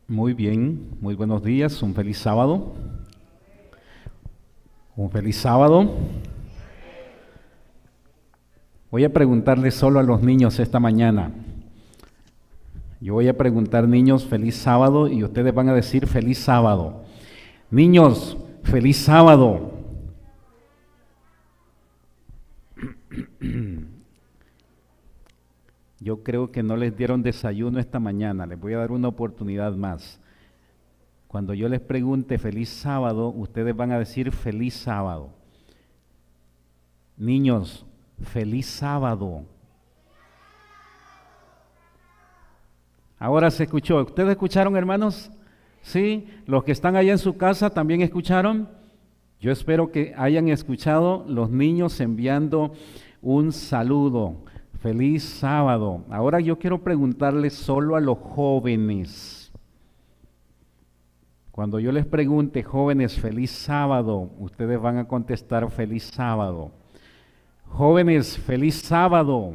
Muy bien, muy buenos días, un feliz sábado. Un feliz sábado. Voy a preguntarle solo a los niños esta mañana. Yo voy a preguntar, niños, feliz sábado, y ustedes van a decir feliz sábado. Niños, feliz sábado. Yo creo que no les dieron desayuno esta mañana, les voy a dar una oportunidad más. Cuando yo les pregunte feliz sábado, ustedes van a decir feliz sábado. Niños, feliz sábado. Ahora se escuchó. ¿Ustedes escucharon, hermanos? ¿Sí? ¿Los que están allá en su casa también escucharon? Yo espero que hayan escuchado los niños enviando un saludo. Feliz sábado. Ahora yo quiero preguntarles solo a los jóvenes. Cuando yo les pregunte, jóvenes, feliz sábado, ustedes van a contestar feliz sábado. Jóvenes, feliz sábado.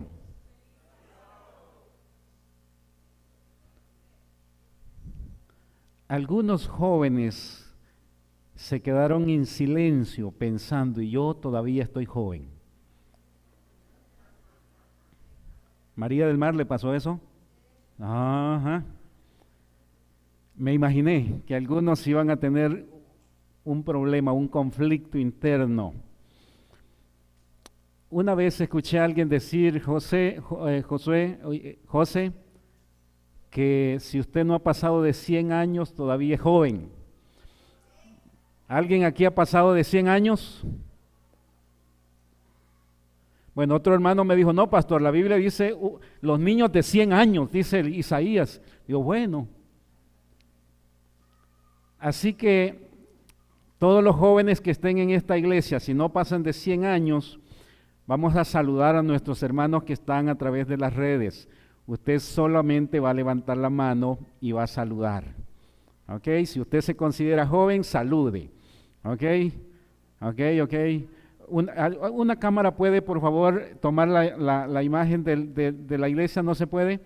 Algunos jóvenes se quedaron en silencio pensando, y yo todavía estoy joven. ¿María del Mar le pasó eso? Ajá. Me imaginé que algunos iban a tener un problema, un conflicto interno. Una vez escuché a alguien decir, José, que si usted no ha pasado de 100 años, todavía es joven. ¿Alguien aquí ha pasado de 100 años? Bueno, otro hermano me dijo, no, pastor, la Biblia dice los niños de 100 años, dice Isaías. Digo, bueno. Así que todos los jóvenes que estén en esta iglesia, si no pasan de 100 años, vamos a saludar a nuestros hermanos que están a través de las redes. Usted solamente va a levantar la mano y va a saludar. ¿Ok? Si usted se considera joven, salude. ¿Ok? Una cámara puede, por favor, tomar la imagen de la iglesia, ¿no se puede?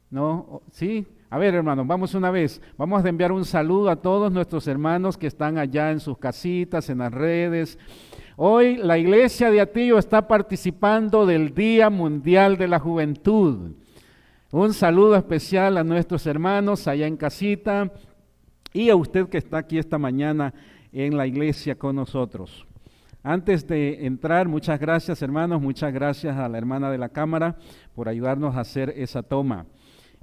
¿No? ¿Sí? A ver, hermanos, vamos una vez. Vamos a enviar un saludo a todos nuestros hermanos que están allá en sus casitas, en las redes. Hoy la iglesia de Atillo está participando del Día Mundial de la Juventud. Un saludo especial a nuestros hermanos allá en casita y a usted que está aquí esta mañana en la iglesia con nosotros. Antes de entrar, muchas gracias, hermanos, muchas gracias a la hermana de la cámara por ayudarnos a hacer esa toma.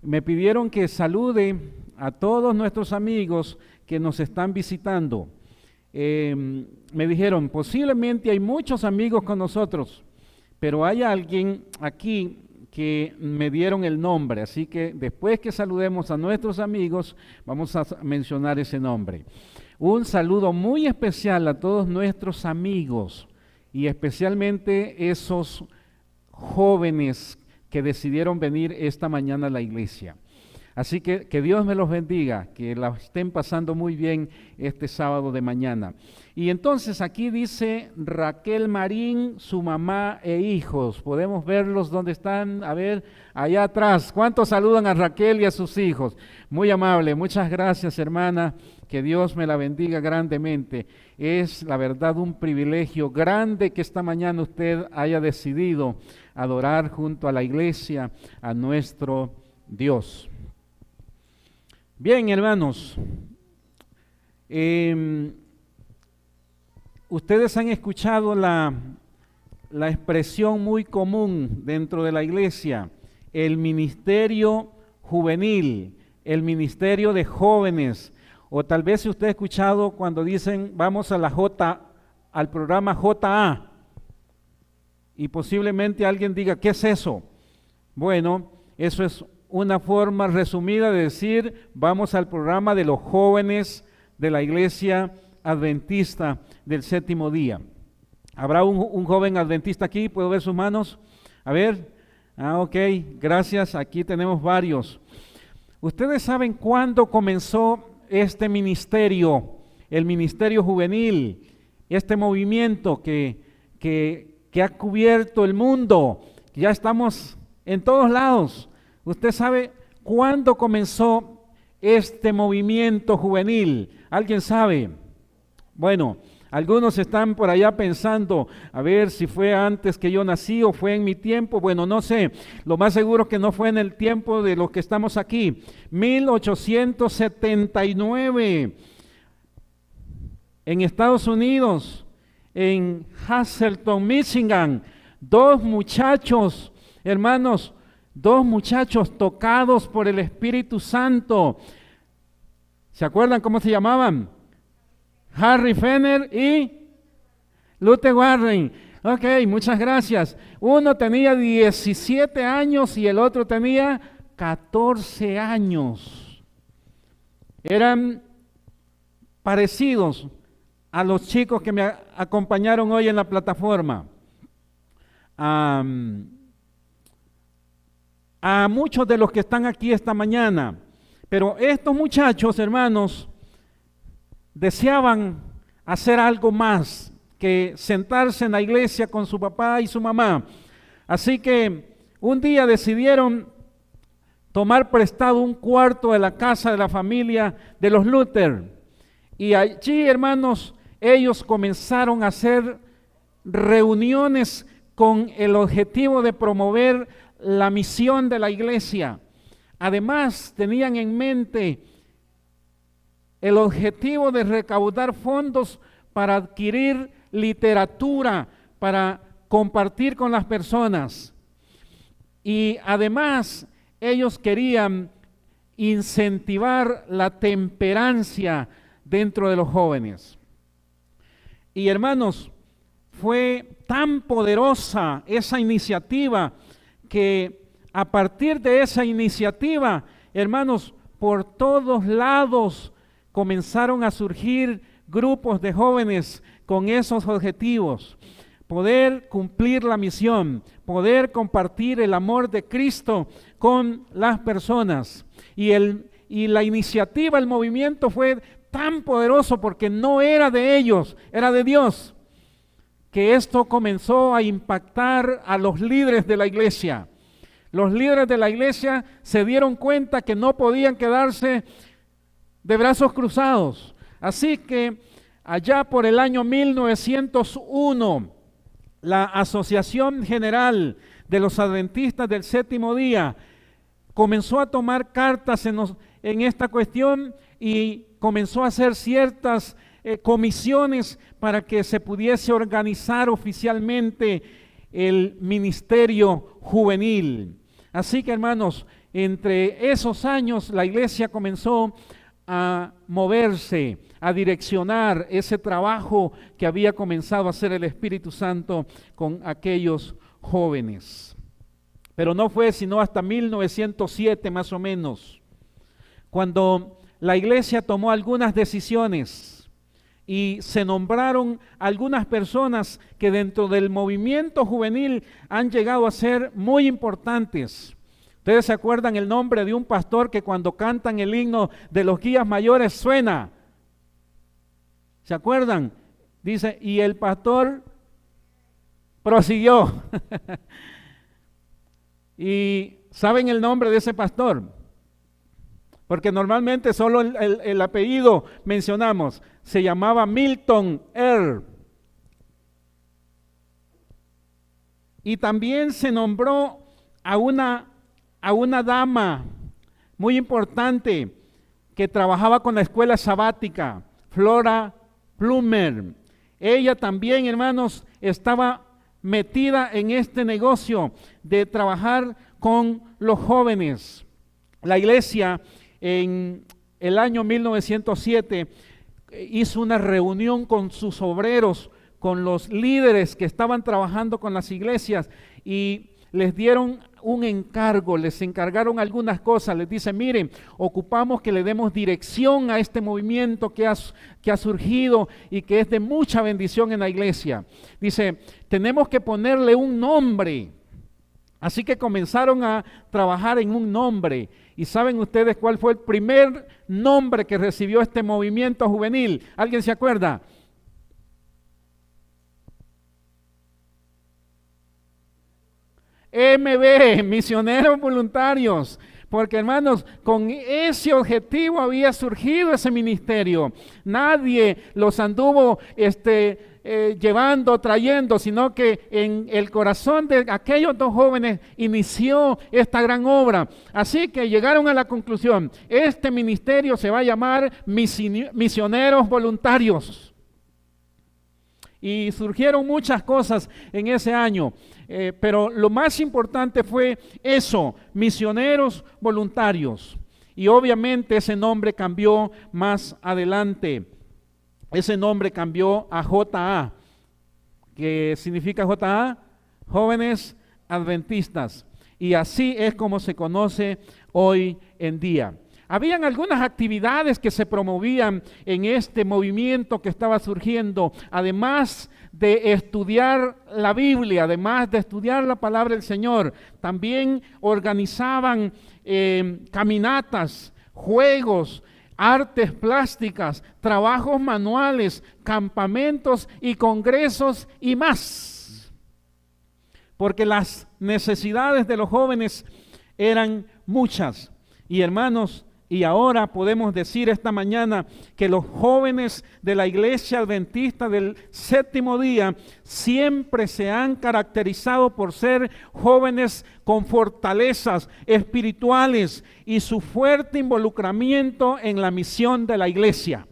Me pidieron que salude a todos nuestros amigos que nos están visitando. Me dijeron, posiblemente hay muchos amigos con nosotros, pero hay alguien aquí que me dieron el nombre, así que después que saludemos a nuestros amigos, vamos a mencionar ese nombre. Un saludo muy especial a todos nuestros amigos y especialmente esos jóvenes que decidieron venir esta mañana a la iglesia. Así que Dios me los bendiga, que la estén pasando muy bien este sábado de mañana. Y entonces aquí dice Raquel Marín, su mamá e hijos. Podemos verlos donde están, a ver, allá atrás. ¿Cuántos saludan a Raquel y a sus hijos? Muy amable, muchas gracias, hermana. Que Dios me la bendiga grandemente. Es la verdad un privilegio grande que esta mañana usted haya decidido adorar junto a la iglesia a nuestro Dios. Bien, hermanos, ustedes han escuchado la expresión muy común dentro de la iglesia, el ministerio juvenil, el ministerio de jóvenes, o tal vez usted ha escuchado cuando dicen vamos a al programa JA, y posiblemente alguien diga, ¿qué es eso? Bueno, eso es una forma resumida de decir, vamos al programa de los jóvenes de la iglesia adventista del séptimo día. ¿Habrá un joven adventista aquí? ¿Puedo ver sus manos? A ver, ok, gracias, aquí tenemos varios. ¿Ustedes saben cuándo comenzó este ministerio, el ministerio juvenil, este movimiento que ha cubierto el mundo? Ya estamos en todos lados. ¿Usted sabe cuándo comenzó este movimiento juvenil? ¿Alguien sabe? Bueno, algunos están por allá pensando, a ver si fue antes que yo nací o fue en mi tiempo. Bueno, no sé, lo más seguro es que no fue en el tiempo de los que estamos aquí. 1879, en Estados Unidos, en Hazleton, Michigan, dos muchachos, hermanos, dos muchachos tocados por el Espíritu Santo. ¿Se acuerdan cómo se llamaban? Harry Fenner y Luther Warren. Ok, muchas gracias. Uno tenía 17 años y el otro tenía 14 años. Eran parecidos a los chicos que me acompañaron hoy en la plataforma. A muchos de los que están aquí esta mañana. Pero estos muchachos, hermanos, deseaban hacer algo más que sentarse en la iglesia con su papá y su mamá. Así que un día decidieron tomar prestado un cuarto de la casa de la familia de los Luther. Y allí, hermanos, ellos comenzaron a hacer reuniones con el objetivo de promover la misión de la iglesia. Además, tenían en mente el objetivo de recaudar fondos para adquirir literatura, para compartir con las personas. Y además, ellos querían incentivar la temperancia dentro de los jóvenes. Y hermanos, fue tan poderosa esa iniciativa que a partir de esa iniciativa, hermanos, por todos lados comenzaron a surgir grupos de jóvenes con esos objetivos: poder cumplir la misión, poder compartir el amor de Cristo con las personas. Y la iniciativa, el movimiento fue tan poderoso porque no era de ellos, era de Dios, que esto comenzó a impactar a los líderes de la iglesia. Los líderes de la iglesia se dieron cuenta que no podían quedarse de brazos cruzados. Así que allá por el año 1901, la Asociación General de los Adventistas del Séptimo Día comenzó a tomar cartas en esta cuestión y comenzó a hacer ciertas comisiones para que se pudiese organizar oficialmente el ministerio juvenil. Así que, hermanos, entre esos años la iglesia comenzó a moverse, a direccionar ese trabajo que había comenzado a hacer el Espíritu Santo con aquellos jóvenes. Pero no fue sino hasta 1907 más o menos, cuando la iglesia tomó algunas decisiones y se nombraron algunas personas que dentro del movimiento juvenil han llegado a ser muy importantes. ¿Ustedes se acuerdan el nombre de un pastor que cuando cantan el himno de los guías mayores suena? ¿Se acuerdan? Dice, y el pastor prosiguió. ¿Y saben el nombre de ese pastor? Porque normalmente solo el apellido mencionamos. Se llamaba Milton Earl. Y también se nombró a una dama muy importante que trabajaba con la escuela sabática, Flora Plummer. Ella también, hermanos, estaba metida en este negocio de trabajar con los jóvenes. La iglesia en el año 1907 hizo una reunión con sus obreros, con los líderes que estaban trabajando con las iglesias, y les dieron un encargo, les encargaron algunas cosas. Les dice, miren, ocupamos que le demos dirección a este movimiento que ha surgido y que es de mucha bendición en la iglesia. Dice, tenemos que ponerle un nombre. Así que comenzaron a trabajar en un nombre. ¿Y saben ustedes cuál fue el primer nombre que recibió este movimiento juvenil? ¿Alguien se acuerda? MB, Misioneros Voluntarios. Porque hermanos, con ese objetivo había surgido ese ministerio. Nadie los anduvo llevando, trayendo, sino que en el corazón de aquellos dos jóvenes inició esta gran obra. Así que llegaron a la conclusión, este ministerio se va a llamar Misioneros Voluntarios. Y surgieron muchas cosas en ese año, pero lo más importante fue eso, Misioneros Voluntarios. Y obviamente ese nombre cambió más adelante. Ese nombre cambió a JA. ¿Qué significa JA? Jóvenes Adventistas. Y así es como se conoce hoy en día. Habían algunas actividades que se promovían en este movimiento que estaba surgiendo, además de estudiar la Biblia, además de estudiar la palabra del Señor. También organizaban caminatas, juegos, artes plásticas, trabajos manuales, campamentos y congresos y más. Porque las necesidades de los jóvenes eran muchas. Y hermanos, y ahora podemos decir esta mañana que los jóvenes de la Iglesia Adventista del Séptimo Día siempre se han caracterizado por ser jóvenes con fortalezas espirituales y su fuerte involucramiento en la misión de la iglesia.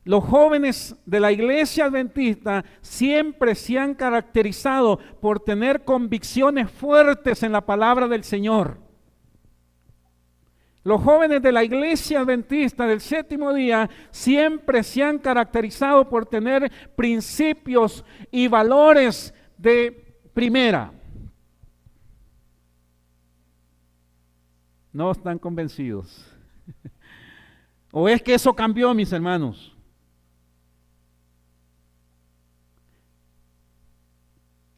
Los jóvenes de la Iglesia Adventista siempre se han caracterizado por tener convicciones fuertes en la palabra del Señor. Los jóvenes de la Iglesia Adventista del Séptimo Día siempre se han caracterizado por tener principios y valores de primera. No están convencidos. ¿O es que eso cambió, mis hermanos?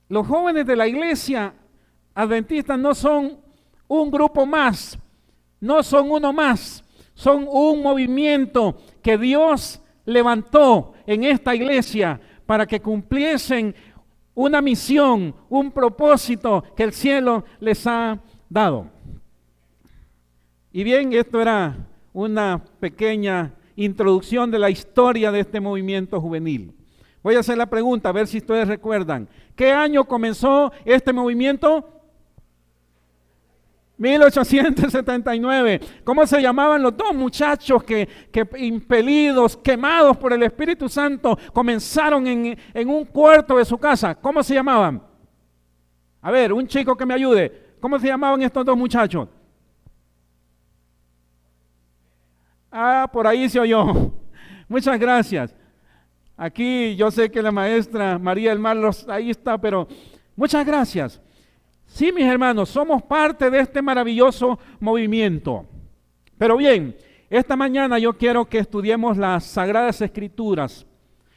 Los jóvenes de la Iglesia Adventista no son un grupo más, no son uno más, son un movimiento que Dios levantó en esta iglesia para que cumpliesen una misión, un propósito que el cielo les ha dado. Y bien, esto era una pequeña introducción de la historia de este movimiento juvenil. Voy a hacer la pregunta, a ver si ustedes recuerdan. ¿Qué año comenzó este movimiento? 1879. ¿Cómo se llamaban los dos muchachos que impelidos, quemados por el Espíritu Santo, comenzaron en un cuarto de su casa? ¿Cómo se llamaban? A ver, un chico que me ayude. ¿Cómo se llamaban estos dos muchachos? Por ahí se oyó. Muchas gracias. Aquí yo sé que la maestra María del Mar ahí está, pero muchas gracias. Sí, mis hermanos, somos parte de este maravilloso movimiento. Pero bien, esta mañana yo quiero que estudiemos las Sagradas Escrituras,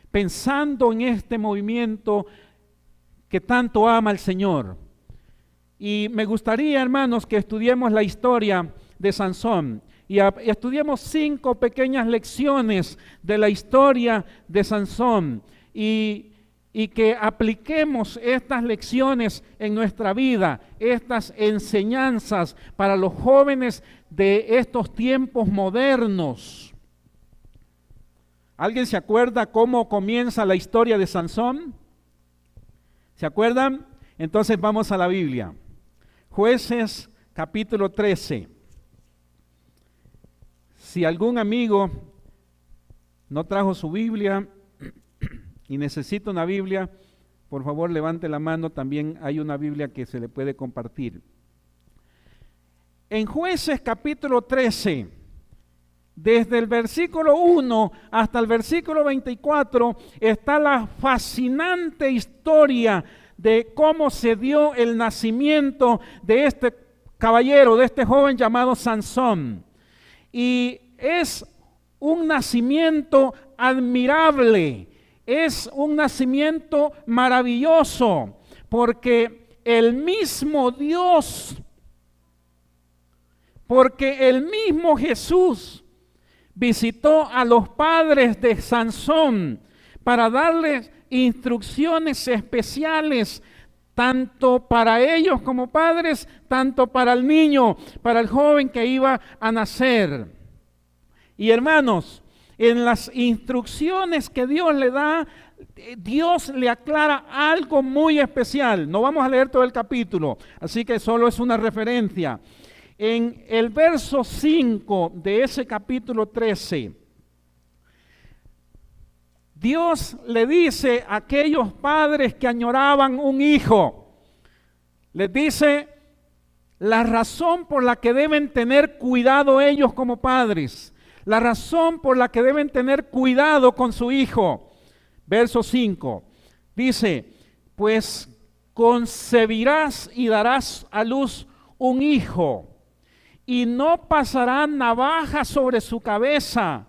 pensando en este movimiento que tanto ama el Señor. Y me gustaría, hermanos, que estudiemos la historia de Sansón. Y estudiemos 5 pequeñas lecciones de la historia de Sansón. Y que apliquemos estas lecciones en nuestra vida, estas enseñanzas para los jóvenes de estos tiempos modernos. ¿Alguien se acuerda cómo comienza la historia de Sansón? ¿Se acuerdan? Entonces vamos a la Biblia. Jueces capítulo 13. Si algún amigo no trajo su Biblia y necesita una Biblia, por favor levante la mano, también hay una Biblia que se le puede compartir. En Jueces capítulo 13, desde el versículo 1 hasta el versículo 24, está la fascinante historia de cómo se dio el nacimiento de este caballero, de este joven llamado Sansón. Y es un nacimiento admirable. Es un nacimiento maravilloso, porque el mismo Dios, porque el mismo Jesús visitó a los padres de Sansón para darles instrucciones especiales tanto para ellos como padres, tanto para el niño, para el joven que iba a nacer. Y hermanos, en las instrucciones que Dios le da, Dios le aclara algo muy especial. No vamos a leer todo el capítulo, así que solo es una referencia. En el verso 5 de ese capítulo 13, Dios le dice a aquellos padres que añoraban un hijo, les dice la razón por la que deben tener cuidado ellos como padres, la razón por la que deben tener cuidado con su hijo. Verso 5, dice, pues concebirás y darás a luz un hijo, y no pasará navaja sobre su cabeza,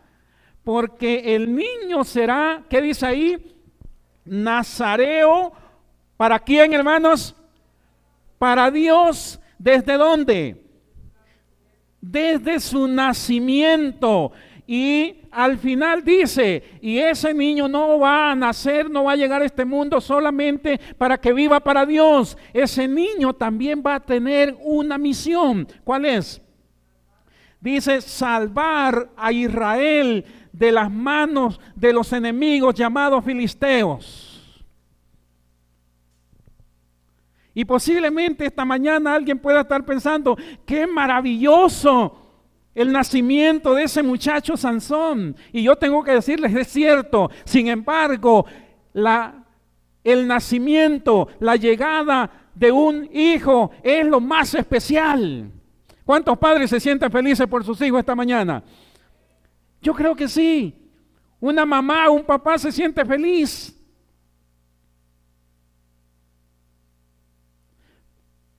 porque el niño será, ¿qué dice ahí? Nazareo. ¿Para quién, hermanos? Para Dios. ¿Desde dónde? Desde su nacimiento. Y al final dice, y ese niño no va a nacer, no va a llegar a este mundo solamente para que viva para Dios. Ese niño también va a tener una misión. ¿Cuál es? Dice, salvar a Israel de las manos de los enemigos llamados filisteos. Y posiblemente esta mañana alguien pueda estar pensando, qué maravilloso el nacimiento de ese muchacho Sansón. Y yo tengo que decirles, es cierto. Sin embargo, el nacimiento, la llegada de un hijo es lo más especial. ¿Cuántos padres se sienten felices por sus hijos esta mañana? Yo creo que sí. Una mamá, un papá se siente feliz.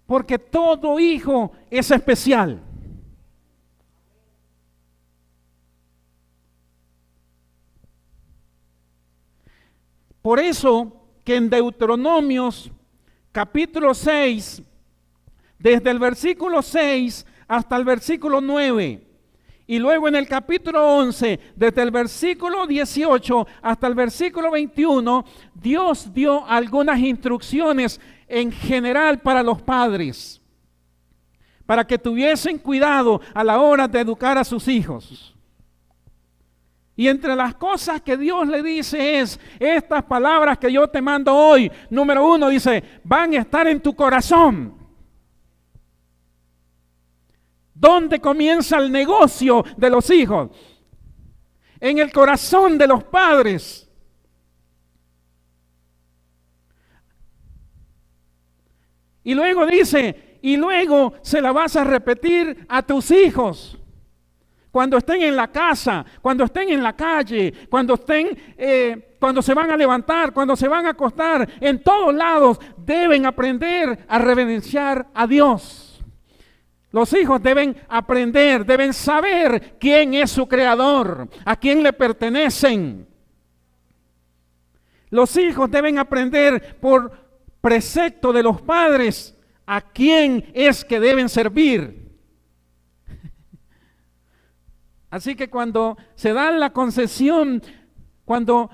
Porque todo hijo es especial. Por eso que en Deuteronomios capítulo 6, desde el versículo 6 hasta el versículo 9, y luego en el capítulo 11, desde el versículo 18 hasta el versículo 21, Dios dio algunas instrucciones en general para los padres, para que tuviesen cuidado a la hora de educar a sus hijos. Y entre las cosas que Dios le dice es, estas palabras que yo te mando hoy, número 1 dice, van a estar en tu corazón. ¿Dónde comienza el negocio de los hijos? En el corazón de los padres. Y luego dice, y luego se la vas a repetir a tus hijos. Cuando estén en la casa, cuando estén en la calle, cuando se van a levantar, cuando se van a acostar, en todos lados deben aprender a reverenciar a Dios. Los hijos deben aprender, deben saber quién es su creador, a quién le pertenecen. Los hijos deben aprender por precepto de los padres a quién es que deben servir. Así que cuando se da la concesión, cuando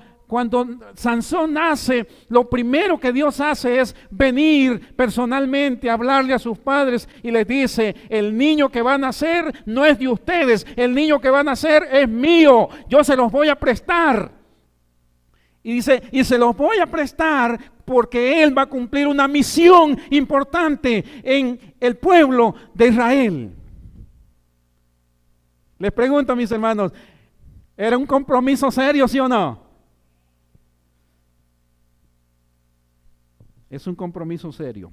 Sansón nace, lo primero que Dios hace es venir personalmente a hablarle a sus padres y les dice, el niño que va a nacer no es de ustedes, el niño que va a nacer es mío, yo se los voy a prestar. Y dice, y se los voy a prestar porque él va a cumplir una misión importante en el pueblo de Israel. Les pregunto a mis hermanos, ¿era un compromiso serio, sí o no? Es un compromiso serio.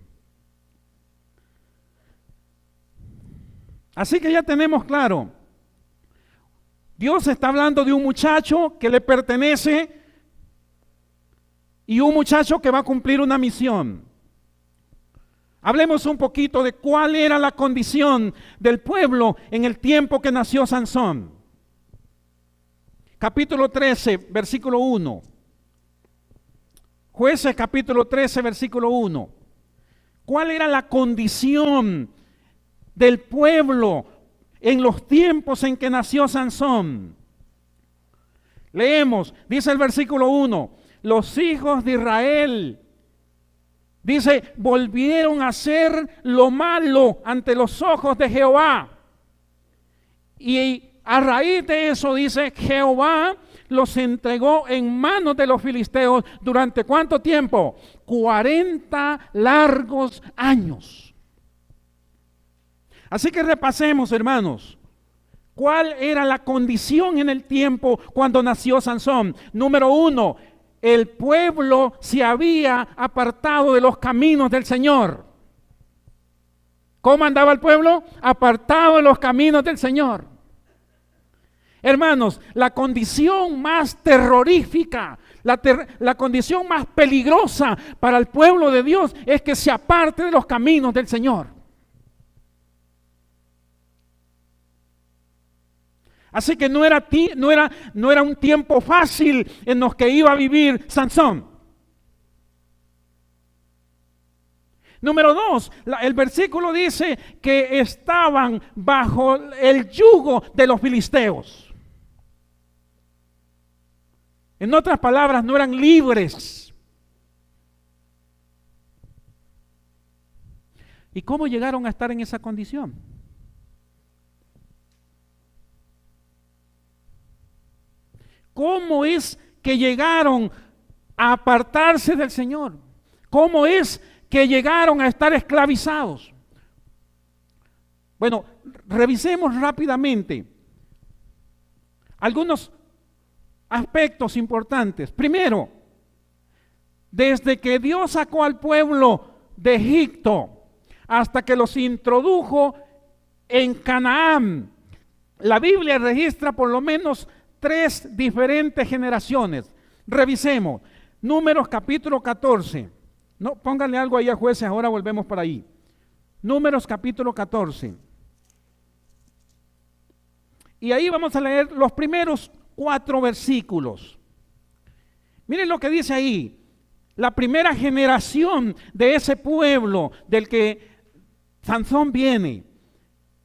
Así que ya tenemos claro, Dios está hablando de un muchacho que le pertenece y un muchacho que va a cumplir una misión. Hablemos un poquito de cuál era la condición del pueblo en el tiempo que nació Sansón. Capítulo 13, versículo 1. Jueces capítulo 13, versículo 1. ¿Cuál era la condición del pueblo en los tiempos en que nació Sansón? Leemos, dice el versículo 1, los hijos de Israel Dice, volvieron a hacer lo malo ante los ojos de Jehová. Y a raíz de eso, dice, Jehová los entregó en manos de los filisteos durante ¿cuánto tiempo? 40 largos años. Así que repasemos, hermanos. ¿Cuál era la condición en el tiempo cuando nació Sansón? Número 1, el pueblo se había apartado de los caminos del Señor. ¿Cómo andaba el pueblo? Apartado de los caminos del Señor. Hermanos, la condición más terrorífica, la condición más peligrosa para el pueblo de Dios es que se aparte de los caminos del Señor. Así que no era un tiempo fácil en los que iba a vivir Sansón. Número 2, el versículo dice que estaban bajo el yugo de los filisteos. En otras palabras, no eran libres. ¿Y cómo llegaron a estar en esa condición? ¿Cómo es que llegaron a apartarse del Señor? ¿Cómo es que llegaron a estar esclavizados? Bueno, revisemos rápidamente algunos aspectos importantes. Primero, desde que Dios sacó al pueblo de Egipto hasta que los introdujo en Canaán, la Biblia registra por lo menos 3 diferentes generaciones. Revisemos. Números capítulo 14. No, pónganle algo ahí a Jueces, ahora volvemos para ahí. Números capítulo 14. Y ahí vamos a leer los primeros 4 versículos. Miren lo que dice ahí. La primera generación de ese pueblo del que Sansón viene.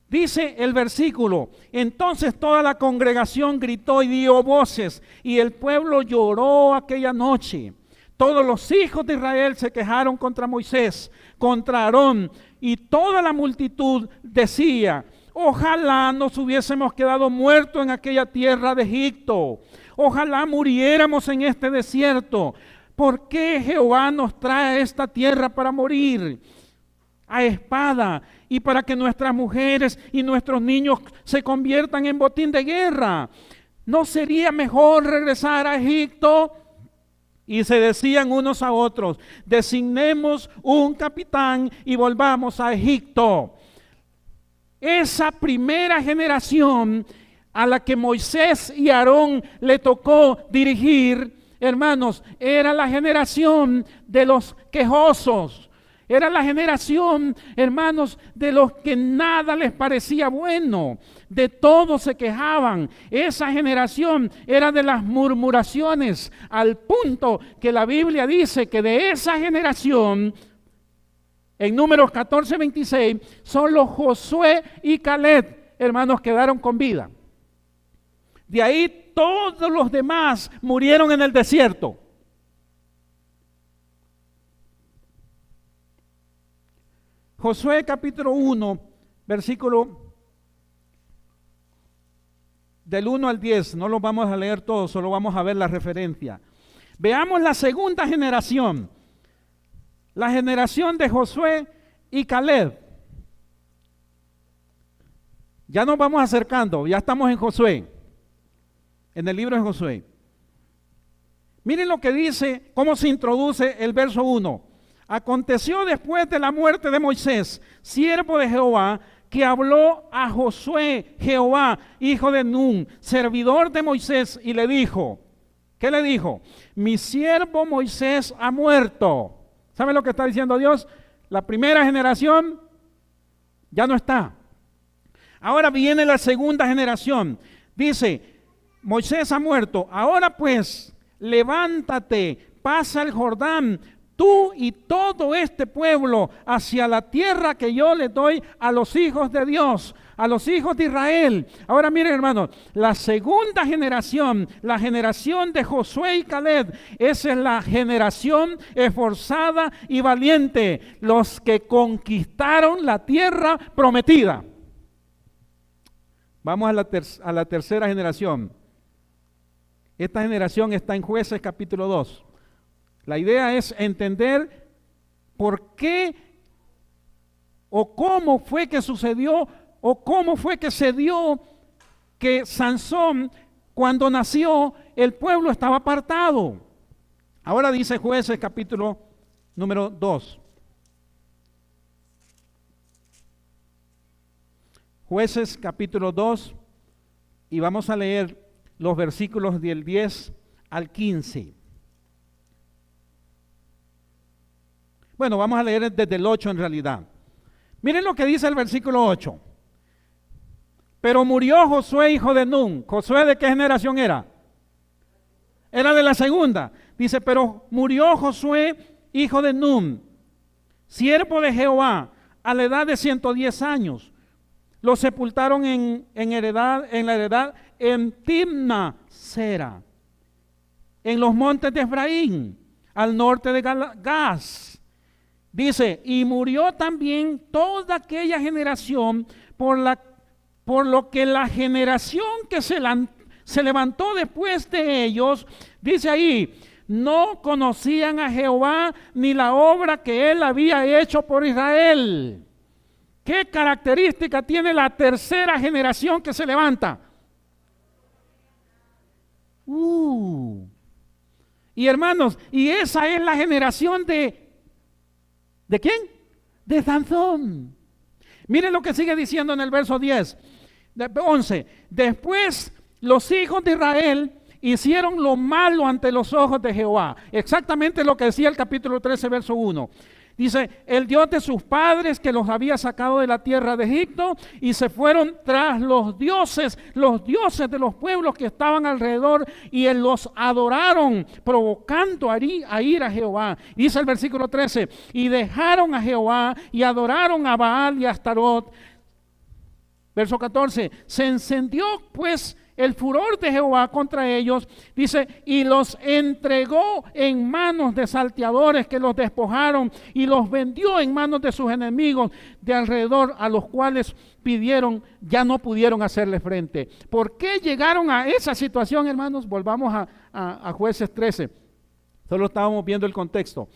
Dice el versículo, entonces toda la congregación gritó y dio voces, y el pueblo lloró aquella noche. Todos los hijos de Israel se quejaron contra Moisés, contra Aarón, y toda la multitud decía, ojalá nos hubiésemos quedado muertos en aquella tierra de Egipto. Ojalá muriéramos en este desierto. ¿Por qué Jehová nos trae a esta tierra para morir a espada y para que nuestras mujeres y nuestros niños se conviertan en botín de guerra? ¿No sería mejor regresar a Egipto? Y se decían unos a otros, designemos un capitán y volvamos a Egipto. Esa primera generación a la que Moisés y Aarón le tocó dirigir, hermanos, era la generación de los quejosos. Era la generación, hermanos, de los que nada les parecía bueno, de todo se quejaban. Esa generación era de las murmuraciones, al punto que la Biblia dice que de esa generación, en Números 14:26, solo Josué y Caleb, hermanos, quedaron con vida. De ahí todos los demás murieron en el desierto. Josué capítulo 1, versículo del 1 al 10, no lo vamos a leer todo, solo vamos a ver la referencia. Veamos la segunda generación, la generación de Josué y Caleb. Ya nos vamos acercando, ya estamos en Josué, en el libro de Josué. Miren lo que dice, cómo se introduce el verso 1. Aconteció después de la muerte de Moisés, siervo de Jehová, que habló a Josué, Jehová, hijo de Nun, servidor de Moisés, y le dijo, ¿qué le dijo? Mi siervo Moisés ha muerto. ¿Saben lo que está diciendo Dios? La primera generación ya no está. Ahora viene la segunda generación. Dice, Moisés ha muerto. Ahora pues, levántate, pasa el Jordán, tú y todo este pueblo hacia la tierra que yo les doy a los hijos de Dios, a los hijos de Israel. Ahora miren, hermanos, la segunda generación, la generación de Josué y Caleb, esa es la generación esforzada y valiente, los que conquistaron la tierra prometida. Vamos a la tercera generación. Esta generación está en Jueces capítulo 2. La idea es entender por qué o cómo fue que sucedió o cómo fue que se dio que Sansón, cuando nació, el pueblo estaba apartado. Ahora dice Jueces capítulo número 2. Jueces capítulo 2, y vamos a leer los versículos del 10 al 15. Bueno, vamos a leer desde el 8 en realidad. Miren lo que dice el versículo 8. Pero murió Josué, hijo de Nun. ¿Josué de qué generación era? Era de la segunda. Dice, pero murió Josué, hijo de Nun, siervo de Jehová, a la edad de 110 años. Lo sepultaron en la heredad en Timna Sera, en los montes de Efraín, al norte de Gaz. Dice, y murió también toda aquella generación por lo que la generación que se levantó después de ellos, dice ahí, no conocían a Jehová ni la obra que él había hecho por Israel. ¿Qué característica tiene la tercera generación que se levanta? Y hermanos, y esa es la generación ¿de quién? De Sansón. Miren lo que sigue diciendo en el verso 11. Después los hijos de Israel hicieron lo malo ante los ojos de Jehová. Exactamente lo que decía el capítulo 13, verso 1. Dice, el Dios de sus padres que los había sacado de la tierra de Egipto, y se fueron tras los dioses de los pueblos que estaban alrededor, y los adoraron, provocando a ir a Jehová. Dice el versículo 13, y dejaron a Jehová y adoraron a Baal y a Astarot. Verso 14, se encendió pues el furor de Jehová contra ellos, dice, y los entregó en manos de salteadores que los despojaron, y los vendió en manos de sus enemigos de alrededor, a los cuales ya no pudieron hacerle frente. ¿Por qué llegaron a esa situación, hermanos? Volvamos a Jueces 13. Solo estábamos viendo el contexto.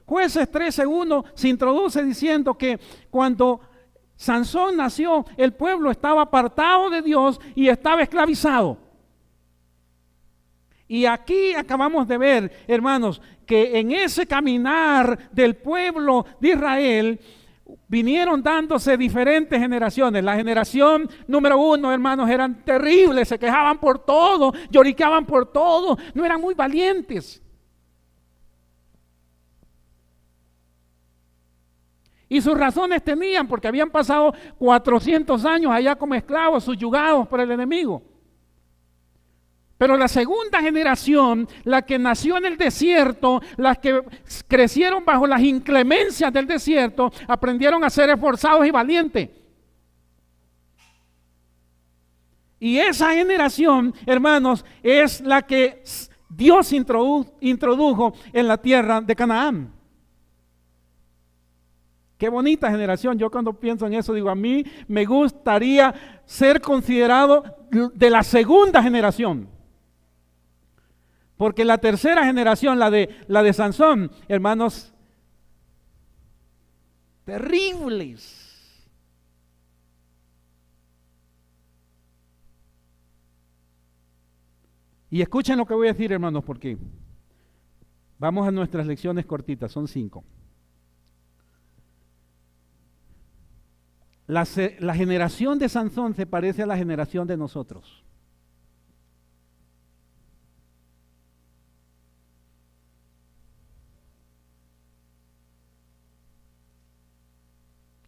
Jueces 13:1 se introduce diciendo que cuando Sansón nació, el pueblo estaba apartado de Dios y estaba esclavizado. Y aquí acabamos de ver, hermanos, que en ese caminar del pueblo de Israel vinieron dándose diferentes generaciones. La generación número 1, hermanos, eran terribles, se quejaban por todo, lloriqueaban por todo, no eran muy valientes. Y sus razones tenían, porque habían pasado 400 años allá como esclavos, subyugados por el enemigo. Pero la segunda generación, la que nació en el desierto, las que crecieron bajo las inclemencias del desierto, aprendieron a ser esforzados y valientes. Y esa generación, hermanos, es la que Dios introdujo en la tierra de Canaán. Qué bonita generación. Yo cuando pienso en eso digo, a mí me gustaría ser considerado de la segunda generación. Porque la tercera generación, la de Sansón, hermanos, terribles. Y escuchen lo que voy a decir, hermanos, porque vamos a nuestras lecciones cortitas, son 5. La generación de Sansón se parece a la generación de nosotros.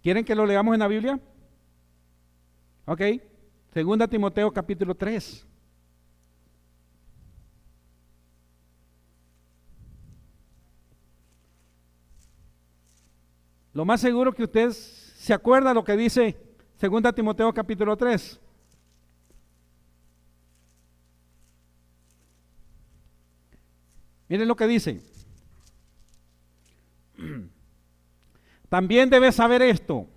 ¿Quieren que lo leamos en la Biblia? Ok. 2 Timoteo capítulo 3. Lo más seguro que usted se acuerda lo que dice 2 Timoteo capítulo 3. Miren lo que dice. También debes saber esto,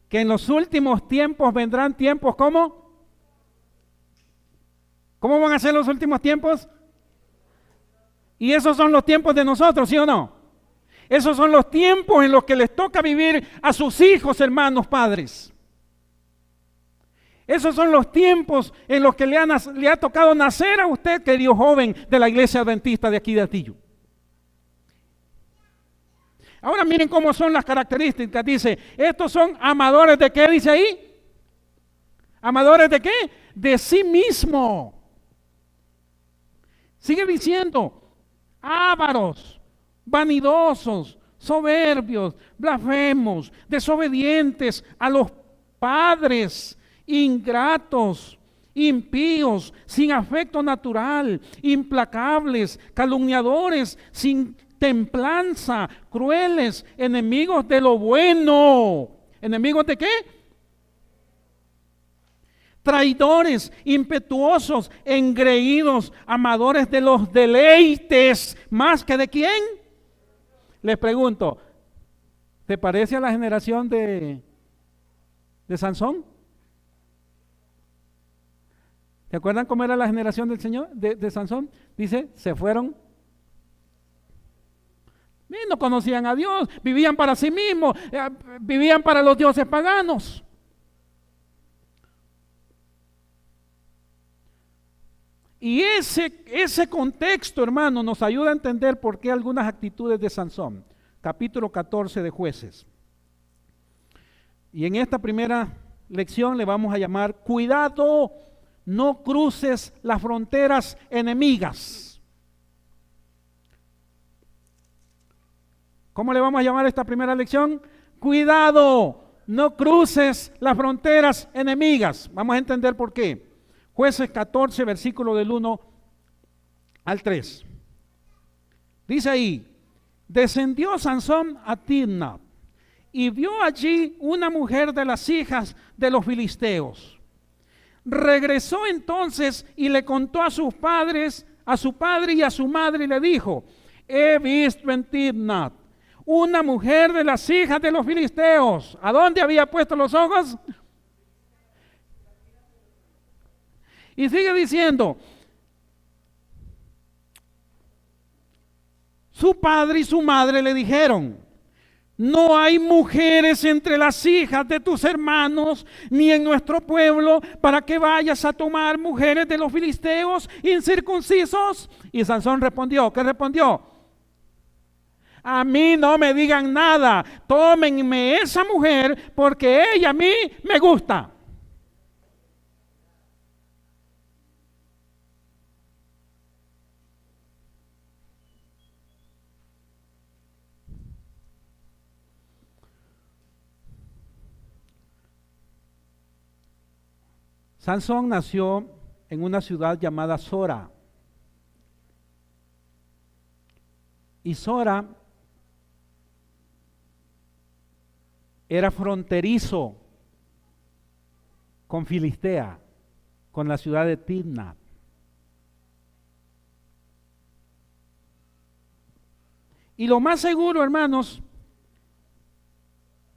que en los últimos tiempos vendrán tiempos ¿cómo? ¿Cómo van a ser los últimos tiempos? Y esos son los tiempos de nosotros, ¿sí o no? Esos son los tiempos en los que les toca vivir a sus hijos, hermanos, padres. Esos son los tiempos en los que le ha tocado nacer a usted, querido joven de la iglesia adventista de aquí de Atillo. Ahora miren cómo son las características. Dice, estos son amadores de ¿qué dice ahí? ¿Amadores de qué? De sí mismo. Sigue diciendo, ávaros, vanidosos, soberbios, blasfemos, desobedientes a los padres, ingratos, impíos, sin afecto natural, implacables, calumniadores, sin templanza, crueles, enemigos de lo bueno. ¿Enemigos de qué? Traidores, impetuosos, engreídos, amadores de los deleites, más que de quién. Les pregunto, ¿te parece a la generación de Sansón? ¿Se acuerdan cómo era la generación del Señor, de Sansón? Dice, se fueron. Y no conocían a Dios, vivían para sí mismos, vivían para los dioses paganos. Y ese contexto, hermano, nos ayuda a entender por qué algunas actitudes de Sansón. Capítulo 14 de Jueces. Y en esta primera lección le vamos a llamar, cuidado, no cruces las fronteras enemigas. ¿Cómo le vamos a llamar esta primera lección? Cuidado, no cruces las fronteras enemigas. Vamos a entender por qué. Jueces 14, versículo del 1 al 3. Dice ahí, descendió Sansón a Timnat y vio allí una mujer de las hijas de los filisteos. Regresó entonces y le contó a sus padres, a su padre y a su madre, y le dijo, he visto en Timnat una mujer de las hijas de los filisteos. ¿A dónde había puesto los ojos? Y sigue diciendo, su padre y su madre le dijeron, no hay mujeres entre las hijas de tus hermanos, ni en nuestro pueblo, para que vayas a tomar mujeres de los filisteos incircuncisos. Y Sansón respondió, ¿qué respondió? A mí no me digan nada, tómenme esa mujer, porque ella a mí me gusta. Sansón nació en una ciudad llamada Sora. Y Sora era fronterizo con Filistea, con la ciudad de Timnat. Y lo más seguro, hermanos,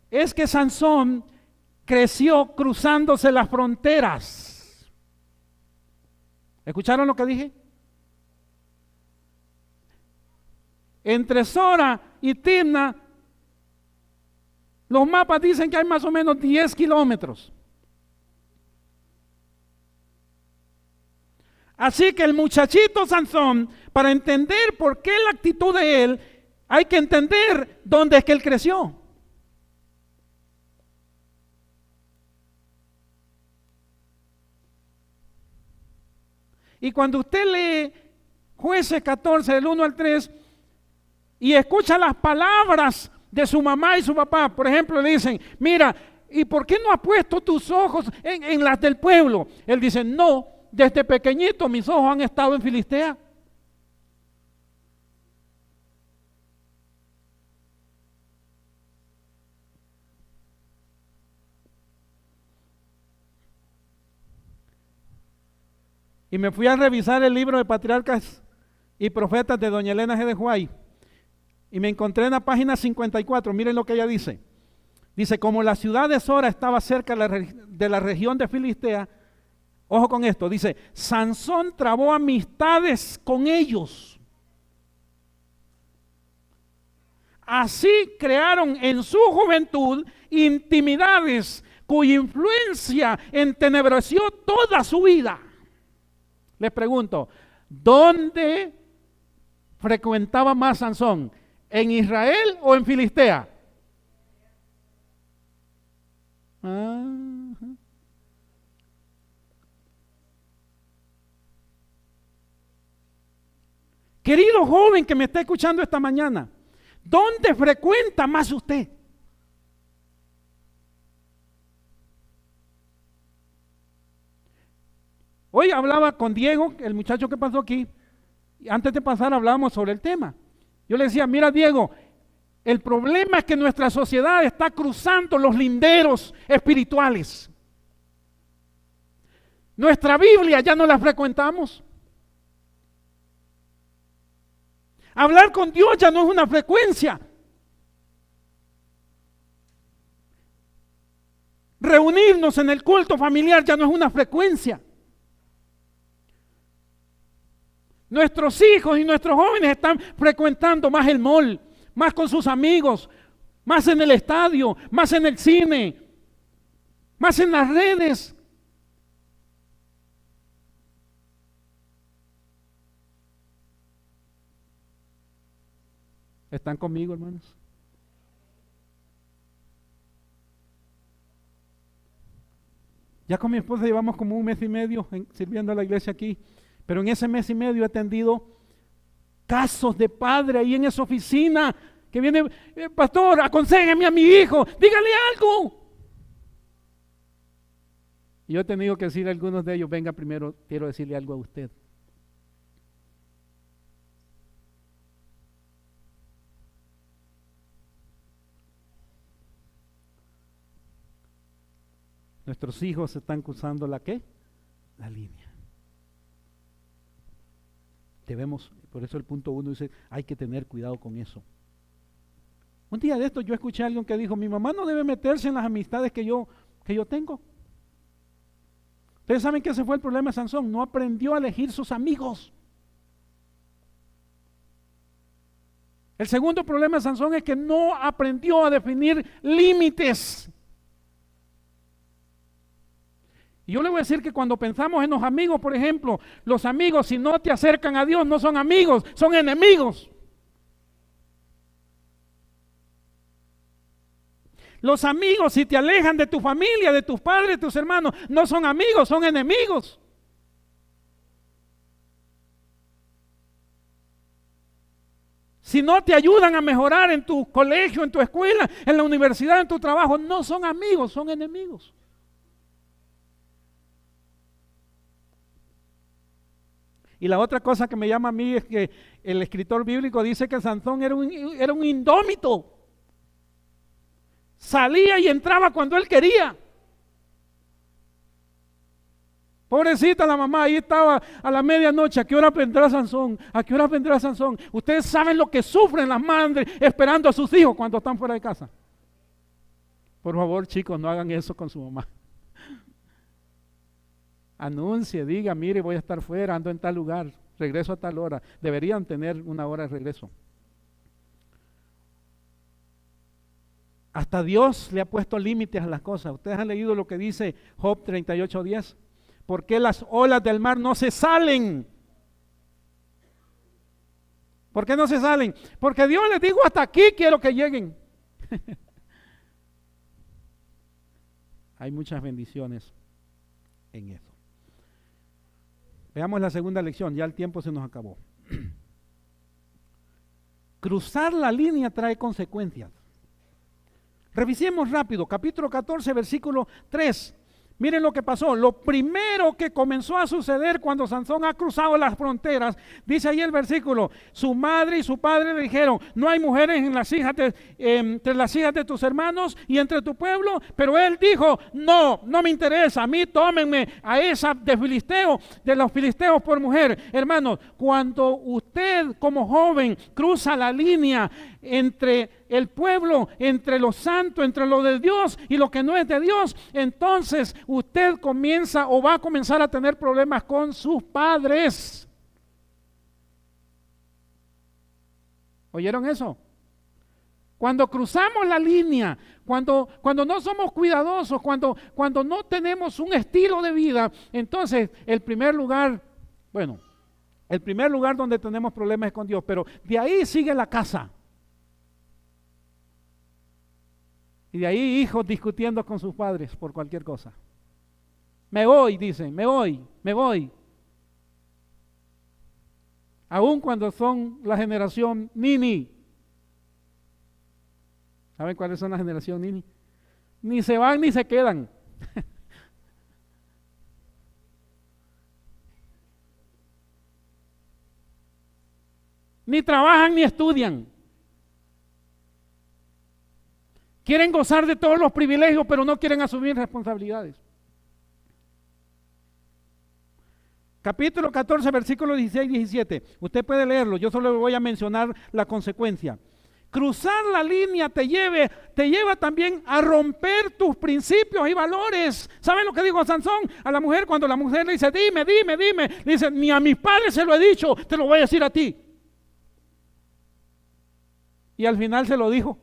es que Sansón creció cruzándose las fronteras. ¿Escucharon lo que dije? Entre Sora y Timnat, los mapas dicen que hay más o menos 10 kilómetros. Así que el muchachito Sansón, para entender por qué la actitud de él, hay que entender dónde es que él creció. Y cuando usted lee Jueces 14, del 1 al 3, y escucha las palabras de su mamá y su papá, por ejemplo, le dicen, mira, ¿y por qué no has puesto tus ojos en las del pueblo? Él dice, no, desde pequeñito mis ojos han estado en Filistea. Y me fui a revisar el libro de Patriarcas y Profetas de doña Elena G. de White. Y me encontré en la página 54, miren lo que ella dice. Dice, como la ciudad de Sora estaba cerca de la región de Filistea, ojo con esto, dice, Sansón trabó amistades con ellos. Así crearon en su juventud intimidades cuya influencia entenebreció toda su vida. Les pregunto, ¿dónde frecuentaba más Sansón? ¿En Israel o en Filistea? Querido joven que me está escuchando esta mañana, ¿dónde frecuenta más usted? Hoy hablaba con Diego, el muchacho que pasó aquí, y antes de pasar hablábamos sobre el tema. Yo le decía, mira Diego, el problema es que nuestra sociedad está cruzando los linderos espirituales. Nuestra Biblia ya no la frecuentamos. Hablar con Dios ya no es una frecuencia. Reunirnos en el culto familiar ya no es una frecuencia. Nuestros hijos y nuestros jóvenes están frecuentando más el mall, más con sus amigos, más en el estadio, más en el cine, más en las redes. ¿Están conmigo, hermanos? Ya con mi esposa llevamos como 1 mes y medio sirviendo a la iglesia aquí, pero en ese mes y medio he atendido casos de padre ahí en esa oficina que viene, pastor, aconséjeme a mi hijo, dígale algo. Y yo he tenido que decirle a algunos de ellos, venga primero, quiero decirle algo a usted. Nuestros hijos están cruzando la ¿qué? La línea. Debemos, por eso el punto 1 dice, hay que tener cuidado con eso. Un día de esto yo escuché a alguien que dijo, mi mamá no debe meterse en las amistades que yo tengo. Ustedes saben que ese fue el problema de Sansón, no aprendió a elegir sus amigos. El segundo problema de Sansón es que no aprendió a definir límites. Y yo le voy a decir que cuando pensamos en los amigos, por ejemplo, los amigos si no te acercan a Dios no son amigos, son enemigos. Los amigos si te alejan de tu familia, de tus padres, de tus hermanos, no son amigos, son enemigos. Si no te ayudan a mejorar en tu colegio, en tu escuela, en la universidad, en tu trabajo, no son amigos, son enemigos. Y la otra cosa que me llama a mí es que el escritor bíblico dice que Sansón era un indómito. Salía y entraba cuando él quería. Pobrecita la mamá, ahí estaba a la medianoche. ¿A qué hora vendrá Sansón? ¿A qué hora vendrá Sansón? Ustedes saben lo que sufren las madres esperando a sus hijos cuando están fuera de casa. Por favor, chicos, no hagan eso con su mamá. Anuncie, diga, mire, voy a estar fuera, ando en tal lugar, regreso a tal hora. Deberían tener una hora de regreso. Hasta Dios le ha puesto límites a las cosas. Ustedes han leído lo que dice Job 38:10. ¿Por qué las olas del mar no se salen? ¿Por qué no se salen? Porque Dios les dijo, hasta aquí quiero que lleguen. Hay muchas bendiciones en eso. Veamos la segunda lección, ya el tiempo se nos acabó. Cruzar la línea trae consecuencias. Revisemos rápido, capítulo 14, versículo 3. Miren lo que pasó. Lo primero que comenzó a suceder cuando Sansón ha cruzado las fronteras, dice ahí el versículo, su madre y su padre le dijeron, no hay mujeres entre las hijas de tus hermanos y entre tu pueblo, pero él dijo, no me interesa, a mí tómenme a esa de los filisteos por mujer. Hermanos, cuando usted como joven cruza la línea entre el pueblo, entre lo santo, entre lo de Dios y lo que no es de Dios, entonces usted comienza o va a comenzar a tener problemas con sus padres. ¿Oyeron eso? Cuando cruzamos la línea, cuando no somos cuidadosos, cuando no tenemos un estilo de vida, entonces el primer lugar donde tenemos problemas es con Dios, pero de ahí sigue la casa. Y de ahí hijos discutiendo con sus padres por cualquier cosa. Me voy, dicen, me voy. Aun cuando son la generación Nini. ¿Saben cuáles son la generación Nini? Ni se van ni se quedan. Ni trabajan ni estudian. Quieren gozar de todos los privilegios, pero no quieren asumir responsabilidades. Capítulo 14, versículos 16 y 17. Usted puede leerlo, yo solo le voy a mencionar la consecuencia. Cruzar la línea te lleva también a romper tus principios y valores. ¿Saben lo que dijo Sansón a la mujer cuando la mujer le dice, dime? Le dice, ni a mis padres se lo he dicho, te lo voy a decir a ti. Y al final se lo dijo.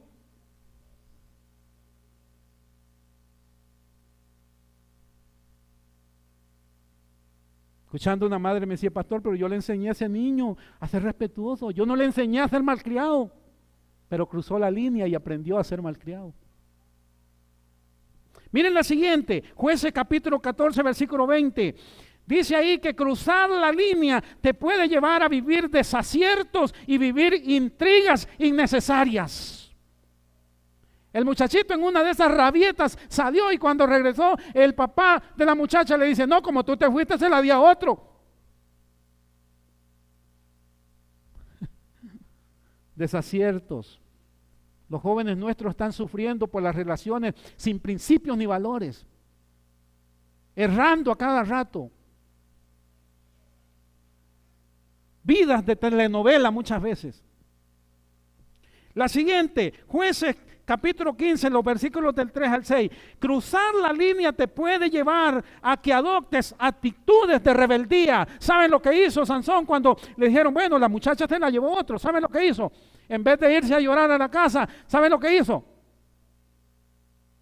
Escuchando una madre me decía, pastor, pero yo le enseñé a ese niño a ser respetuoso. Yo no le enseñé a ser malcriado, pero cruzó la línea y aprendió a ser malcriado. Miren la siguiente, Jueces capítulo 14, versículo 20. Dice ahí que cruzar la línea te puede llevar a vivir desaciertos y vivir intrigas innecesarias. El muchachito en una de esas rabietas salió y cuando regresó el papá de la muchacha le dice, no, como tú te fuiste se la di a otro. Desaciertos. Los jóvenes nuestros están sufriendo por las relaciones sin principios ni valores, errando a cada rato. Vidas de telenovela muchas veces. La siguiente, Jueces capítulo 15, los versículos del 3 al 6. Cruzar la línea te puede llevar a que adoptes actitudes de rebeldía. ¿Saben lo que hizo Sansón cuando le dijeron, bueno, la muchacha se la llevó otro? ¿Saben lo que hizo? En vez de irse a llorar a la casa, ¿saben lo que hizo?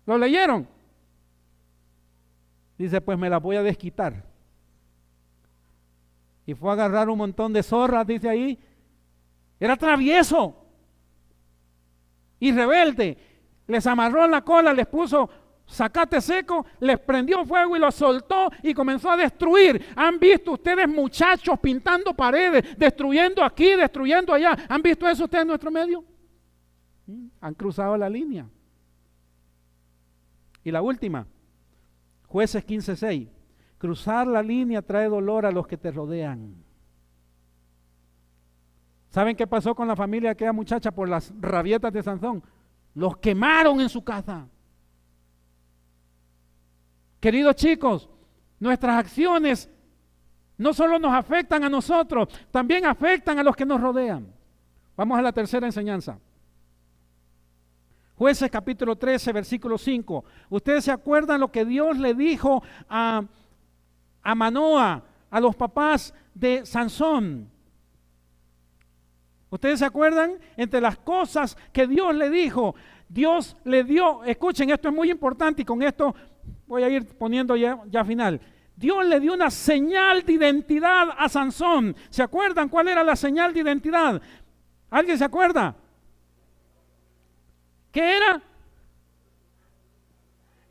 ¿Lo leyeron? Dice, pues me la voy a desquitar. Y fue a agarrar un montón de zorras, dice ahí. Era travieso y rebelde, les amarró la cola, les puso zacate seco, les prendió fuego y los soltó y comenzó a destruir. ¿Han visto ustedes muchachos pintando paredes, destruyendo aquí, destruyendo allá? ¿Han visto eso ustedes en nuestro medio? Han cruzado la línea. Y la última, Jueces 15:6. Cruzar la línea trae dolor a los que te rodean. ¿Saben qué pasó con la familia de aquella muchacha por las rabietas de Sansón? Los quemaron en su casa. Queridos chicos, nuestras acciones no solo nos afectan a nosotros, también afectan a los que nos rodean. Vamos a la tercera enseñanza. Jueces capítulo 13, versículo 5. Ustedes se acuerdan lo que Dios le dijo a Manoa, a los papás de Sansón. ¿Ustedes se acuerdan? Entre las cosas que Dios le dijo, Dios le dio, escuchen, esto es muy importante y con esto voy a ir poniendo ya final. Dios le dio una señal de identidad a Sansón. ¿Se acuerdan cuál era la señal de identidad? ¿Alguien se acuerda? ¿Qué era?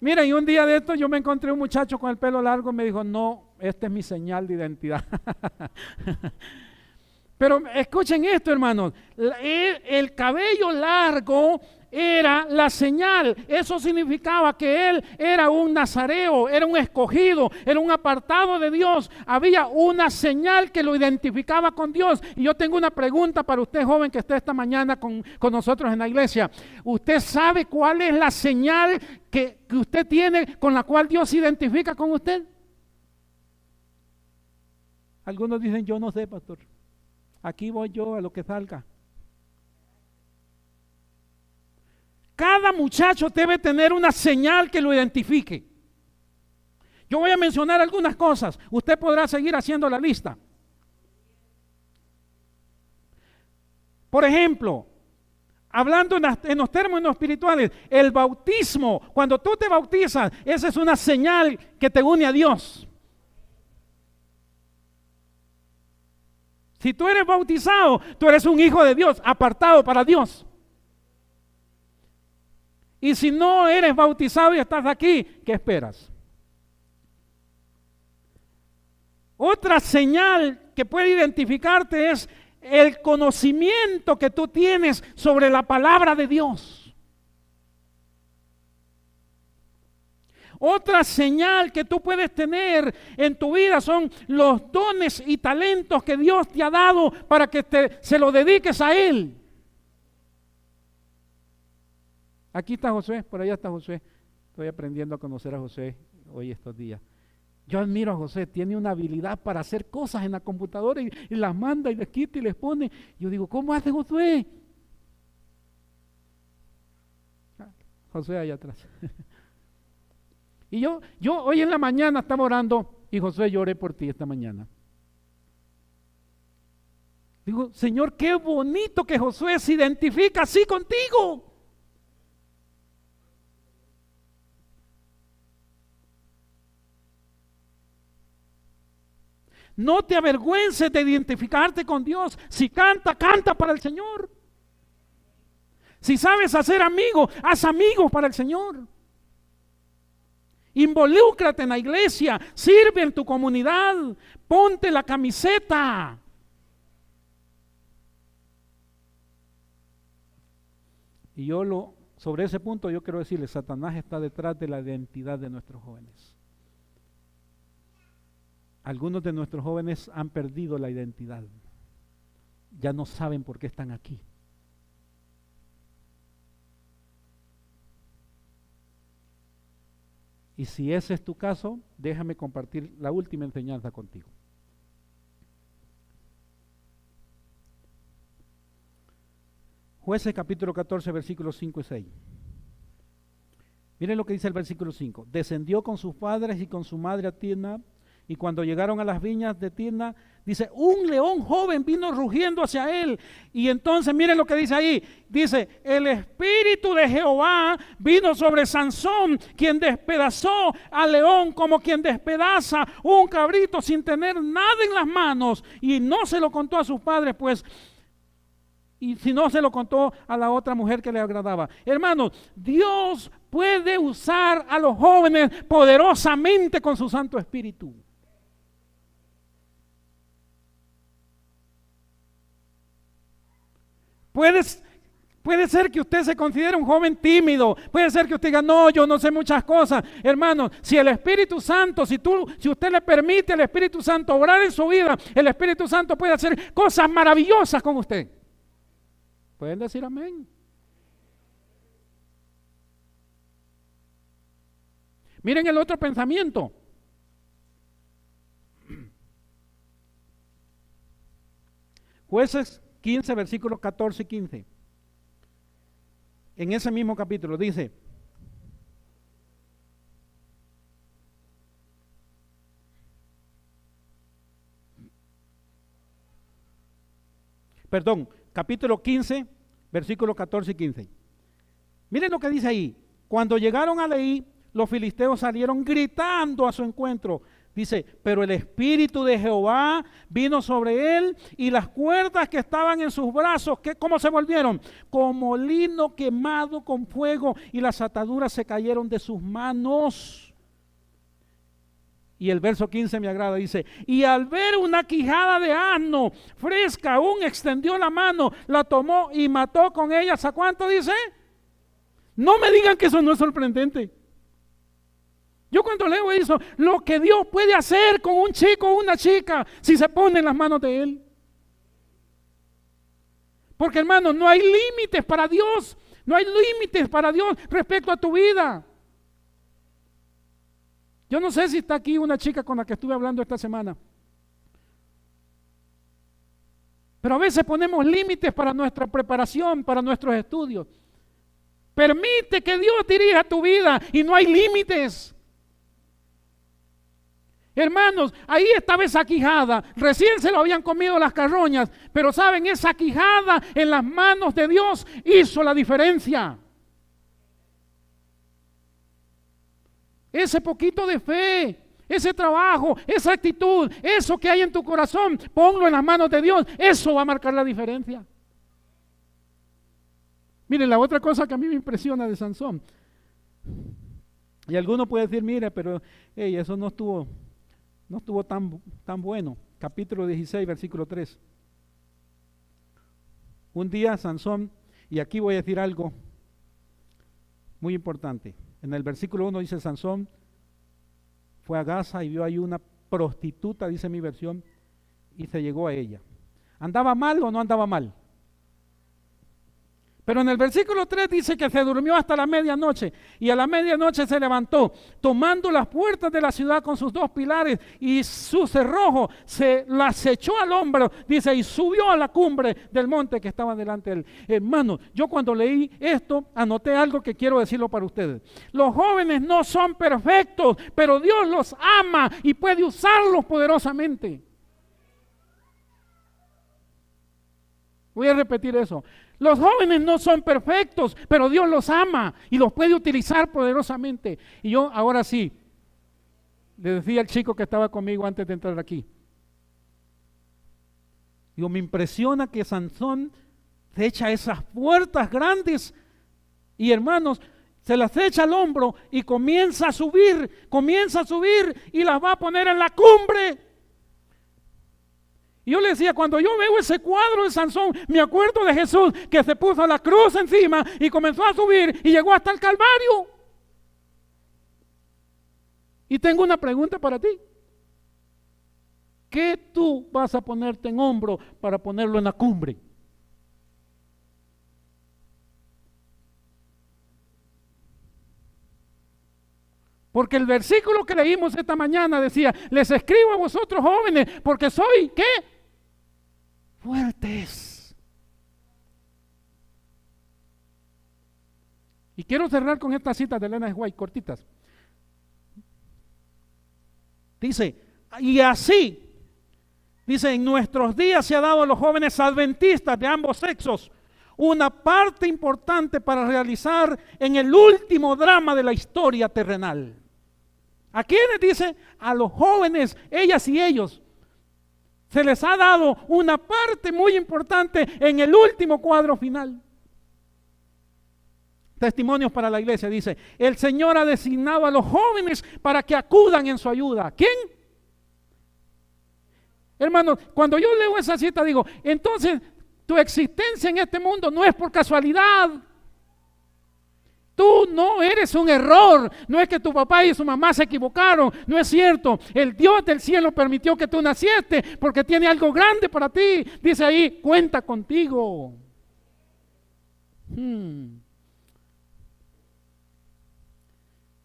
Mira, y un día de esto yo me encontré un muchacho con el pelo largo y me dijo, no, esta es mi señal de identidad. Pero escuchen esto, hermanos, el cabello largo era la señal. Eso significaba que él era un nazareo, era un escogido, era un apartado de Dios. Había una señal que lo identificaba con Dios. Y yo tengo una pregunta para usted, joven, que está esta mañana con nosotros en la iglesia. ¿Usted sabe cuál es la señal que usted tiene con la cual Dios se identifica con usted? Algunos dicen, yo no sé, pastor. Aquí voy yo a lo que salga. Cada muchacho debe tener una señal que lo identifique. Yo voy a mencionar algunas cosas. Usted podrá seguir haciendo la lista. Por ejemplo, hablando en los términos espirituales, el bautismo, cuando tú te bautizas, esa es una señal que te une a Dios. Si tú eres bautizado, tú eres un hijo de Dios, apartado para Dios. Y si no eres bautizado y estás aquí, ¿qué esperas? Otra señal que puede identificarte es el conocimiento que tú tienes sobre la palabra de Dios. Otra señal que tú puedes tener en tu vida son los dones y talentos que Dios te ha dado para que se lo dediques a Él. Aquí está Josué, por allá está Josué. Estoy aprendiendo a conocer a Josué hoy estos días. Yo admiro a Josué, tiene una habilidad para hacer cosas en la computadora y las manda y les quita y les pone. Yo digo, ¿cómo hace Josué? Josué allá atrás. Y yo hoy en la mañana estaba orando y Josué, lloré por ti esta mañana. Digo, Señor, qué bonito que Josué se identifica así contigo. No te avergüences de identificarte con Dios. Si canta, canta para el Señor. Si sabes hacer amigos, haz amigos para el Señor. Involúcrate en la iglesia, sirve en tu comunidad, ponte la camiseta. Y sobre ese punto yo quiero decirle, Satanás está detrás de la identidad de nuestros jóvenes. Algunos de nuestros jóvenes han perdido la identidad. Ya no saben por qué están aquí. Y si ese es tu caso, déjame compartir la última enseñanza contigo. Jueces capítulo 14, versículos 5 y 6. Miren lo que dice el versículo 5. Descendió con sus padres y con su madre a Timna, y cuando llegaron a las viñas de Timna, dice, un león joven vino rugiendo hacia él. Y entonces miren lo que dice ahí. Dice, el espíritu de Jehová vino sobre Sansón, quien despedazó al león como quien despedaza un cabrito sin tener nada en las manos. Y no se lo contó a sus padres, pues, y si no se lo contó a la otra mujer que le agradaba. Hermanos, Dios puede usar a los jóvenes poderosamente con su Santo Espíritu. Puede ser que usted se considere un joven tímido, puede ser que usted diga, no, yo no sé muchas cosas. Hermanos, si el Espíritu Santo, si usted le permite al Espíritu Santo obrar en su vida, el Espíritu Santo puede hacer cosas maravillosas con usted. ¿Pueden decir amén? Miren el otro pensamiento. Jueces 15, versículos 14 y 15. En ese mismo capítulo dice, capítulo 15, versículos 14 y 15. Miren lo que dice ahí. Cuando llegaron a Leí, los filisteos salieron gritando a su encuentro. Dice, pero el Espíritu de Jehová vino sobre él y las cuerdas que estaban en sus brazos, ¿cómo se volvieron? Como lino quemado con fuego, y las ataduras se cayeron de sus manos. Y el verso 15 me agrada, dice, y al ver una quijada de asno fresca, aún extendió la mano, la tomó y mató con ella. ¿A cuánto dice? No me digan que eso no es sorprendente. Yo cuando leo eso, lo que Dios puede hacer con un chico o una chica si se pone en las manos de Él. Porque hermanos, no hay límites para Dios. No hay límites para Dios respecto a tu vida. Yo no sé si está aquí una chica con la que estuve hablando esta semana. Pero a veces ponemos límites para nuestra preparación, para nuestros estudios. Permite que Dios dirija tu vida y no hay límites. Hermanos, ahí estaba esa quijada, recién se lo habían comido las carroñas, pero saben, esa quijada en las manos de Dios hizo la diferencia. Ese poquito de fe, ese trabajo, esa actitud, eso que hay en tu corazón, ponlo en las manos de Dios, eso va a marcar la diferencia. Miren, la otra cosa que a mí me impresiona de Sansón, y alguno puede decir, mire, pero hey, eso no estuvo tan bueno. Capítulo 16, versículo 3. Un día Sansón, y aquí voy a decir algo muy importante. En el versículo 1 dice, Sansón fue a Gaza y vio ahí una prostituta, dice mi versión, y se llegó a ella. ¿Andaba mal o no andaba mal? Pero en el versículo 3 dice que se durmió hasta la medianoche y a la medianoche se levantó, tomando las puertas de la ciudad con sus 2 pilares y su cerrojo, se las echó al hombro, dice, y subió a la cumbre del monte que estaba delante de él. Hermano, yo cuando leí esto anoté algo que quiero decirlo para ustedes. Los jóvenes no son perfectos, pero Dios los ama y puede usarlos poderosamente. Voy a repetir eso. Los jóvenes no son perfectos, pero Dios los ama y los puede utilizar poderosamente. Y yo ahora sí, le decía al chico que estaba conmigo antes de entrar aquí. Digo, me impresiona que Sansón se echa esas puertas grandes y hermanos, se las echa al hombro y comienza a subir y las va a poner en la cumbre. Y yo le decía, cuando yo veo ese cuadro de Sansón, me acuerdo de Jesús que se puso la cruz encima y comenzó a subir y llegó hasta el Calvario. Y tengo una pregunta para ti. ¿Qué tú vas a ponerte en hombro para ponerlo en la cumbre? Porque el versículo que leímos esta mañana decía, les escribo a vosotros jóvenes, porque soy, ¿qué? Fuertes. Y quiero cerrar con estas citas de Elena White, cortitas. Dice, y así, dice, en nuestros días se ha dado a los jóvenes adventistas de ambos sexos una parte importante para realizar en el último drama de la historia terrenal. ¿A quiénes dice? A los jóvenes, ellas y ellos. Se les ha dado una parte muy importante en el último cuadro final. Testimonios para la iglesia, dice, el Señor ha designado a los jóvenes para que acudan en su ayuda. ¿Quién? Hermanos, cuando yo leo esa cita digo, entonces tu existencia en este mundo no es por casualidad. Tú no eres un error, no es que tu papá y su mamá se equivocaron, no es cierto. El Dios del cielo permitió que tú naciste porque tiene algo grande para ti. Dice ahí, cuenta contigo.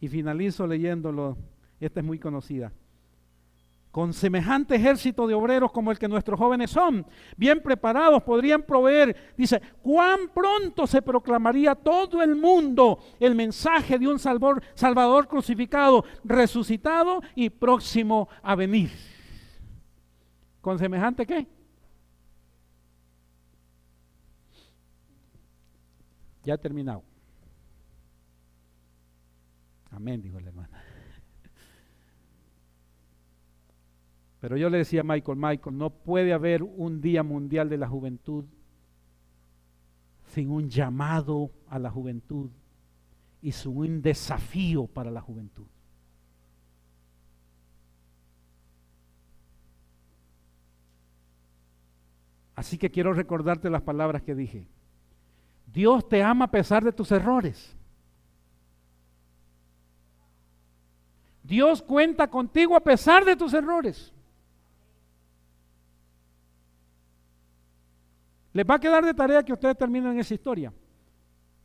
Y finalizo leyéndolo, esta es muy conocida. Con semejante ejército de obreros como el que nuestros jóvenes son, bien preparados, podrían proveer, dice, cuán pronto se proclamaría todo el mundo el mensaje de un Salvador crucificado, resucitado y próximo a venir. ¿Con semejante qué? Ya he terminado. Amén, dijo el hermano. Pero yo le decía a Michael, no puede haber un día mundial de la juventud sin un llamado a la juventud y sin un desafío para la juventud. Así que quiero recordarte las palabras que dije. Dios te ama a pesar de tus errores. Dios cuenta contigo a pesar de tus errores. Les va a quedar de tarea que ustedes terminen esa historia.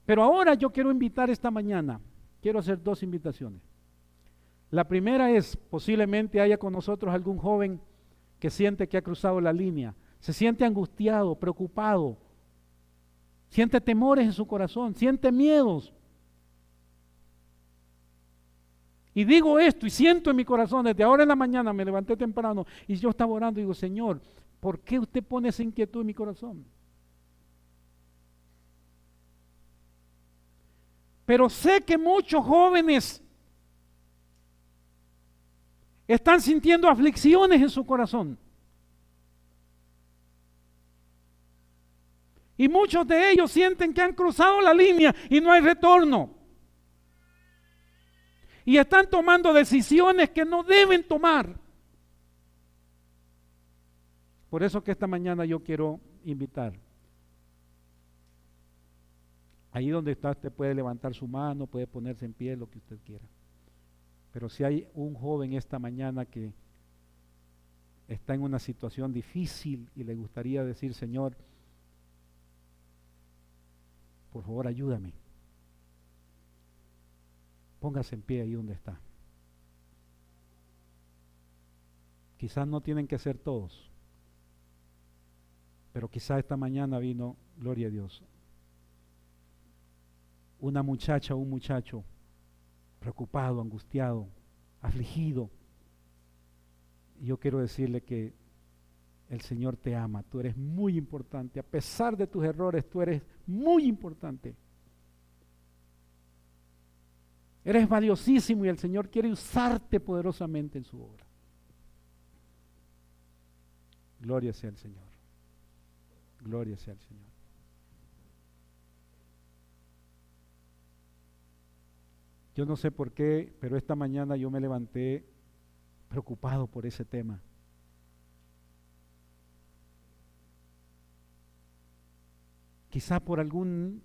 Pero ahora yo quiero invitar esta mañana, quiero hacer 2 invitaciones. La primera es, posiblemente haya con nosotros algún joven que siente que ha cruzado la línea, se siente angustiado, preocupado, siente temores en su corazón, siente miedos. Y digo esto y siento en mi corazón, desde ahora en la mañana me levanté temprano y yo estaba orando y digo, Señor, ¿por qué usted pone esa inquietud en mi corazón? Pero sé que muchos jóvenes están sintiendo aflicciones en su corazón. Y muchos de ellos sienten que han cruzado la línea y no hay retorno. Y están tomando decisiones que no deben tomar. Por eso que esta mañana yo quiero invitar. Ahí donde está usted puede levantar su mano, puede ponerse en pie, lo que usted quiera. Pero si hay un joven esta mañana que está en una situación difícil y le gustaría decir, Señor, por favor ayúdame. Póngase en pie ahí donde está. Quizás no tienen que ser todos, pero quizás esta mañana vino, gloria a Dios, una muchacha o un muchacho preocupado, angustiado, afligido. Y yo quiero decirle que el Señor te ama, tú eres muy importante, a pesar de tus errores, tú eres muy importante. Eres valiosísimo y el Señor quiere usarte poderosamente en su obra. Gloria sea al Señor. Gloria sea al Señor. Yo no sé por qué, pero esta mañana yo me levanté preocupado por ese tema. Quizá por alguna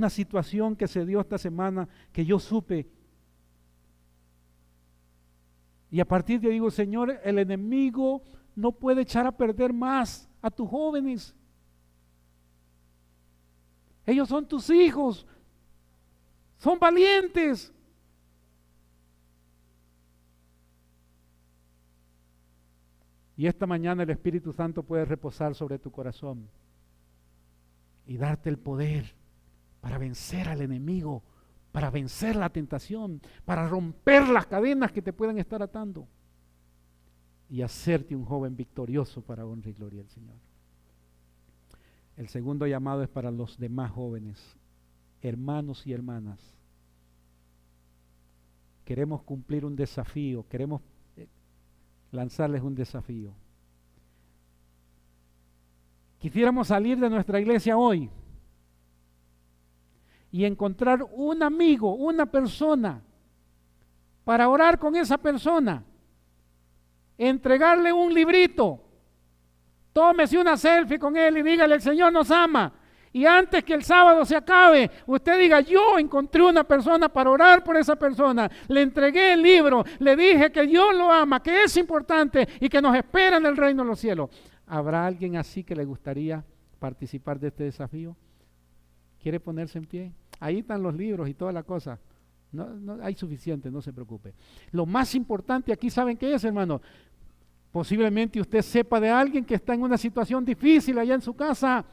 situación que se dio esta semana que yo supe. Y a partir de ahí digo, Señor, el enemigo no puede echar a perder más a tus jóvenes. Ellos son tus hijos. Son valientes. Y esta mañana el Espíritu Santo puede reposar sobre tu corazón y darte el poder para vencer al enemigo, para vencer la tentación, para romper las cadenas que te pueden estar atando y hacerte un joven victorioso para honra y gloria del Señor. El segundo llamado es para los demás jóvenes, hermanos y hermanas. Queremos cumplir un desafío, queremos lanzarles un desafío. Quisiéramos salir de nuestra iglesia hoy y encontrar un amigo, una persona, para orar con esa persona, entregarle un librito, tómese una selfie con él y dígale, el Señor nos ama. Y antes que el sábado se acabe, usted diga, yo encontré una persona para orar por esa persona, le entregué el libro, le dije que Dios lo ama, que es importante y que nos espera en el reino de los cielos. ¿Habrá alguien así que le gustaría participar de este desafío? ¿Quiere ponerse en pie? Ahí están los libros y toda la cosa. No, hay suficiente, no se preocupe. Lo más importante aquí, ¿saben qué es, hermano? Posiblemente usted sepa de alguien que está en una situación difícil allá en su casa.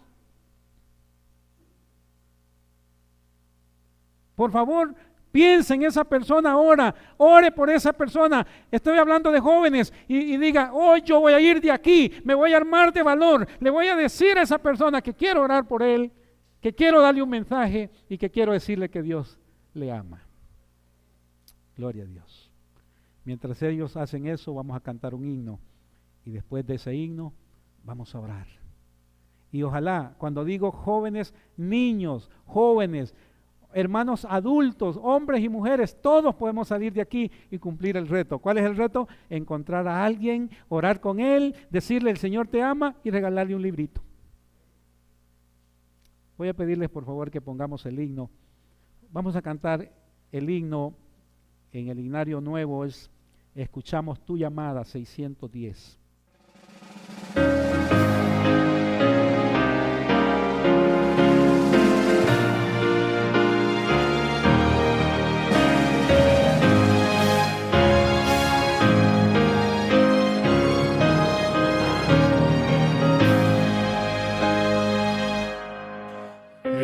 Por favor, piense en esa persona ahora, ore por esa persona. Estoy hablando de jóvenes y diga, hoy yo voy a ir de aquí, me voy a armar de valor, le voy a decir a esa persona que quiero orar por él, que quiero darle un mensaje y que quiero decirle que Dios le ama. Gloria a Dios. Mientras ellos hacen eso, vamos a cantar un himno y después de ese himno vamos a orar. Y ojalá, cuando digo jóvenes, niños, jóvenes, hermanos adultos, hombres y mujeres, todos podemos salir de aquí y cumplir el reto. ¿Cuál es el reto? Encontrar a alguien, orar con él, decirle el Señor te ama y regalarle un librito. Voy a pedirles por favor que pongamos el himno. Vamos a cantar el himno en el himnario nuevo es Escuchamos tu llamada, 610.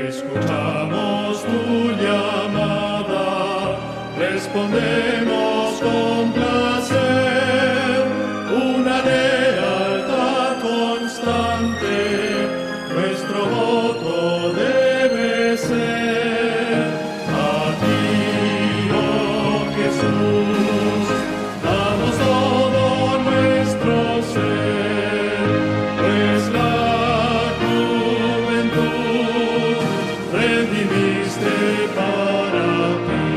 Escuchamos tu llamada, respondemos con placer, una lealtad constante, nuestro voto debe ser. A ti, oh Jesús, damos todo nuestro ser, pues la juventud redimiste para ti,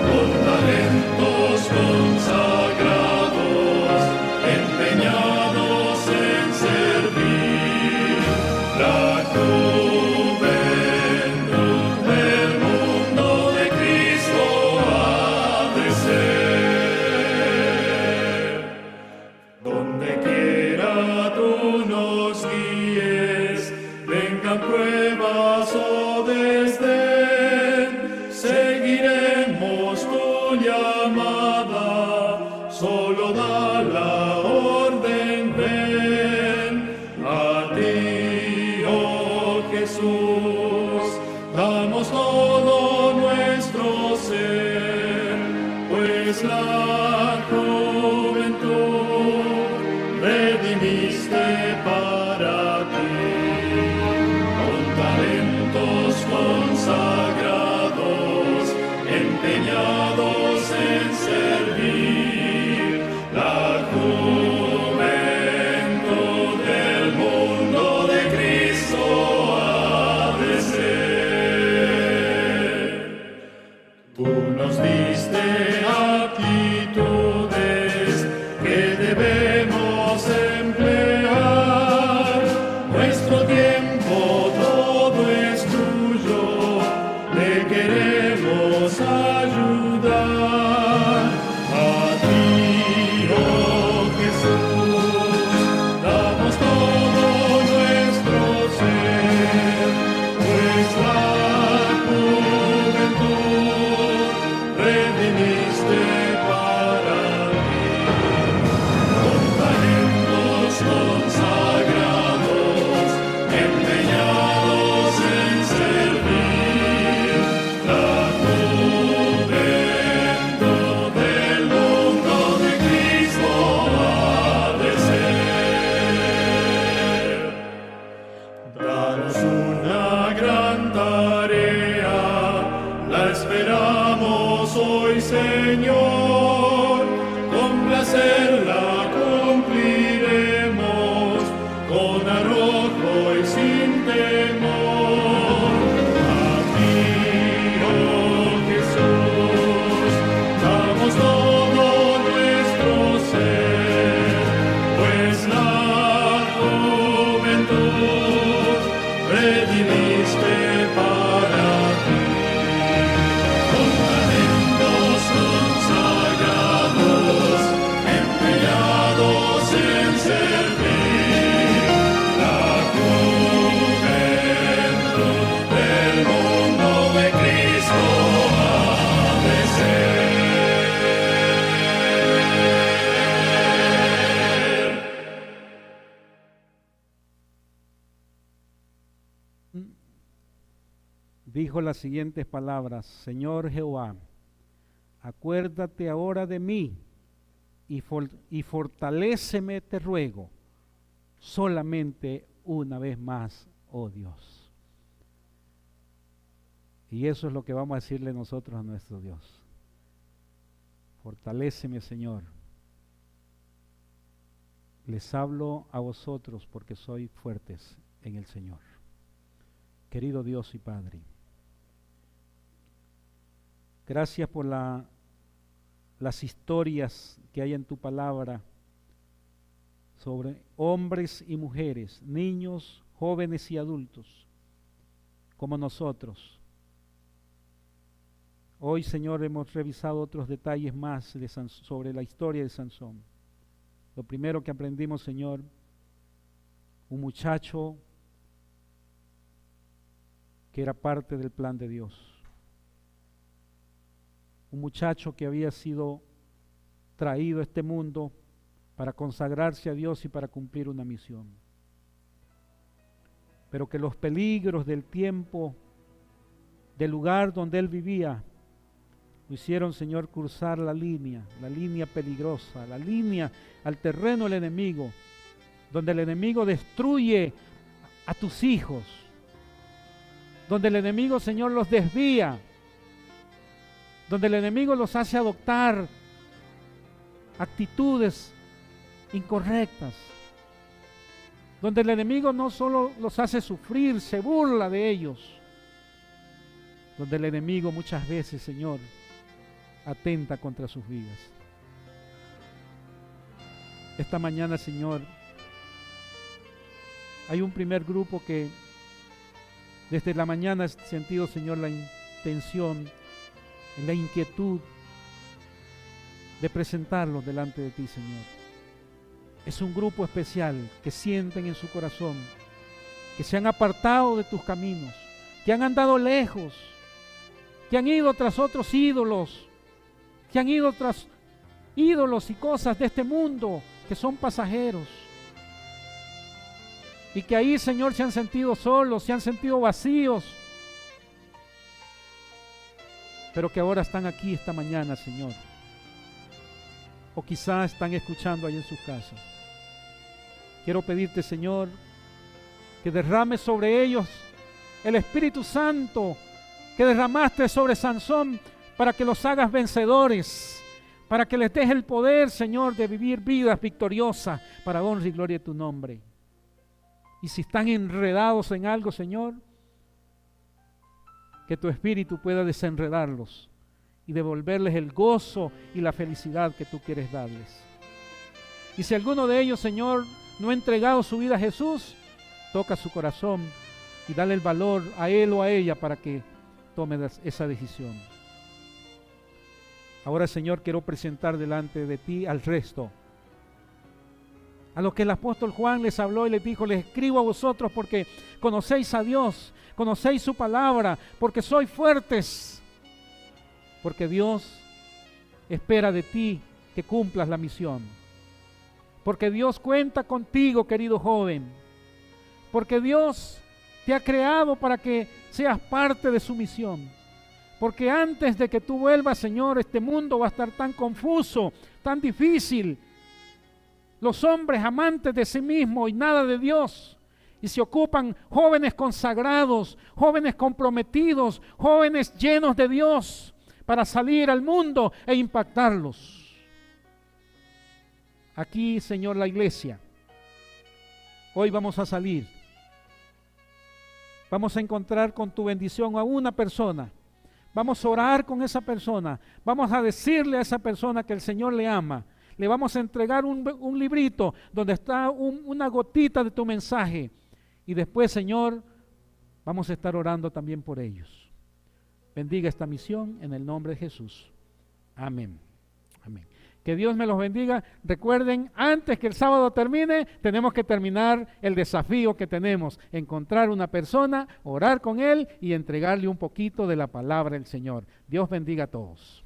con talentos consagrados, empeñados en servir. La juventud del mundo de Cristo ha de ser. Donde quiera tú nos guíes, vengan pruebas o desdén, seguiremos tu llamada, solo da la orden, ven. A ti, oh Jesús, damos todo nuestro ser, pues la juventud redimiste para ti, con talentos consagrados, empeñados en servir. La juventud del mundo de Cristo ha de ser. Tú nos diste actitudes que debemos emplear. Nuestro tiempo todo es tuyo, te queremos ayudar. A ti, oh Jesús, damos todo nuestro ser, pues la juventud redimiste para ti, con talentos consagrados, empeñados en servir. La juventud del mundo de Cristo ha de ser. Danos una gran tarea, la esperamos hoy, Señor, con placer la cumpliremos, con arrojo y sin temor. A ti, oh Jesús, damos todo nuestro ser, pues la juventud redimiste para ti, con talentos consagrados, empeñados en servir. La juventud del mundo de Cristo ha de ser. Dijo las siguientes palabras: Señor Jehová, acuérdate ahora de mí y fortaléceme, te ruego, solamente una vez más, oh Dios. Y eso es lo que vamos a decirle nosotros a nuestro Dios. Fortaléceme, Señor. Les hablo a vosotros porque sois fuertes en el Señor. Querido Dios y Padre, gracias por las historias que hay en tu palabra sobre hombres y mujeres, niños, jóvenes y adultos, como nosotros, Hoy, Señor, hemos revisado otros detalles más sobre la historia de Sansón. Lo primero que aprendimos, Señor, un muchacho que era parte del plan de Dios. Un muchacho que había sido traído a este mundo para consagrarse a Dios y para cumplir una misión. Pero que los peligros del tiempo, del lugar donde él vivía, lo hicieron, Señor, cruzar la línea peligrosa, la línea al terreno del enemigo, donde el enemigo destruye a tus hijos, donde el enemigo, Señor, los desvía, donde el enemigo los hace adoptar actitudes incorrectas, donde el enemigo no solo los hace sufrir, se burla de ellos, donde el enemigo muchas veces, Señor, atenta contra sus vidas. Esta mañana, Señor, hay un primer grupo que desde la mañana he sentido, Señor, la intención, la inquietud de presentarlos delante de ti, Señor. Es un grupo especial que sienten en su corazón que se han apartado de tus caminos, que han andado lejos, que han ido tras otros ídolos, que han ido tras ídolos y cosas de este mundo que son pasajeros, y que ahí, Señor, se han sentido solos, se han sentido vacíos, pero que ahora están aquí esta mañana, Señor, o quizás están escuchando ahí en sus casas. Quiero pedirte, Señor, que derrames sobre ellos el Espíritu Santo que derramaste sobre Sansón, para que los hagas vencedores, para que les des el poder, Señor, de vivir vidas victoriosas para honra y gloria de tu nombre. Y si están enredados en algo, Señor, que tu Espíritu pueda desenredarlos y devolverles el gozo y la felicidad que tú quieres darles. Y si alguno de ellos, Señor, no ha entregado su vida a Jesús, toca su corazón y dale el valor a él o a ella para que tome esa decisión. Ahora, Señor, quiero presentar delante de ti al resto, a los que el apóstol Juan les habló y les dijo: les escribo a vosotros porque conocéis a Dios, conocéis su palabra, porque sois fuertes, porque Dios espera de ti que cumplas la misión, porque Dios cuenta contigo, querido joven, porque Dios te ha creado para que seas parte de su misión, porque antes de que tú vuelvas, Señor, este mundo va a estar tan confuso, tan difícil. Los hombres amantes de sí mismos y nada de Dios, y se ocupan jóvenes consagrados, jóvenes comprometidos, jóvenes llenos de Dios, para salir al mundo e impactarlos. Aquí, Señor, la iglesia, hoy vamos a salir, vamos a encontrar con tu bendición a una persona, vamos a orar con esa persona, vamos a decirle a esa persona que el Señor le ama. Le vamos a entregar un librito donde está una gotita de tu mensaje. Y después, Señor, vamos a estar orando también por ellos. Bendiga esta misión en el nombre de Jesús. Amén. Amén. Que Dios me los bendiga. Recuerden, antes que el sábado termine, tenemos que terminar el desafío que tenemos. Encontrar una persona, orar con él y entregarle un poquito de la palabra del Señor. Dios bendiga a todos.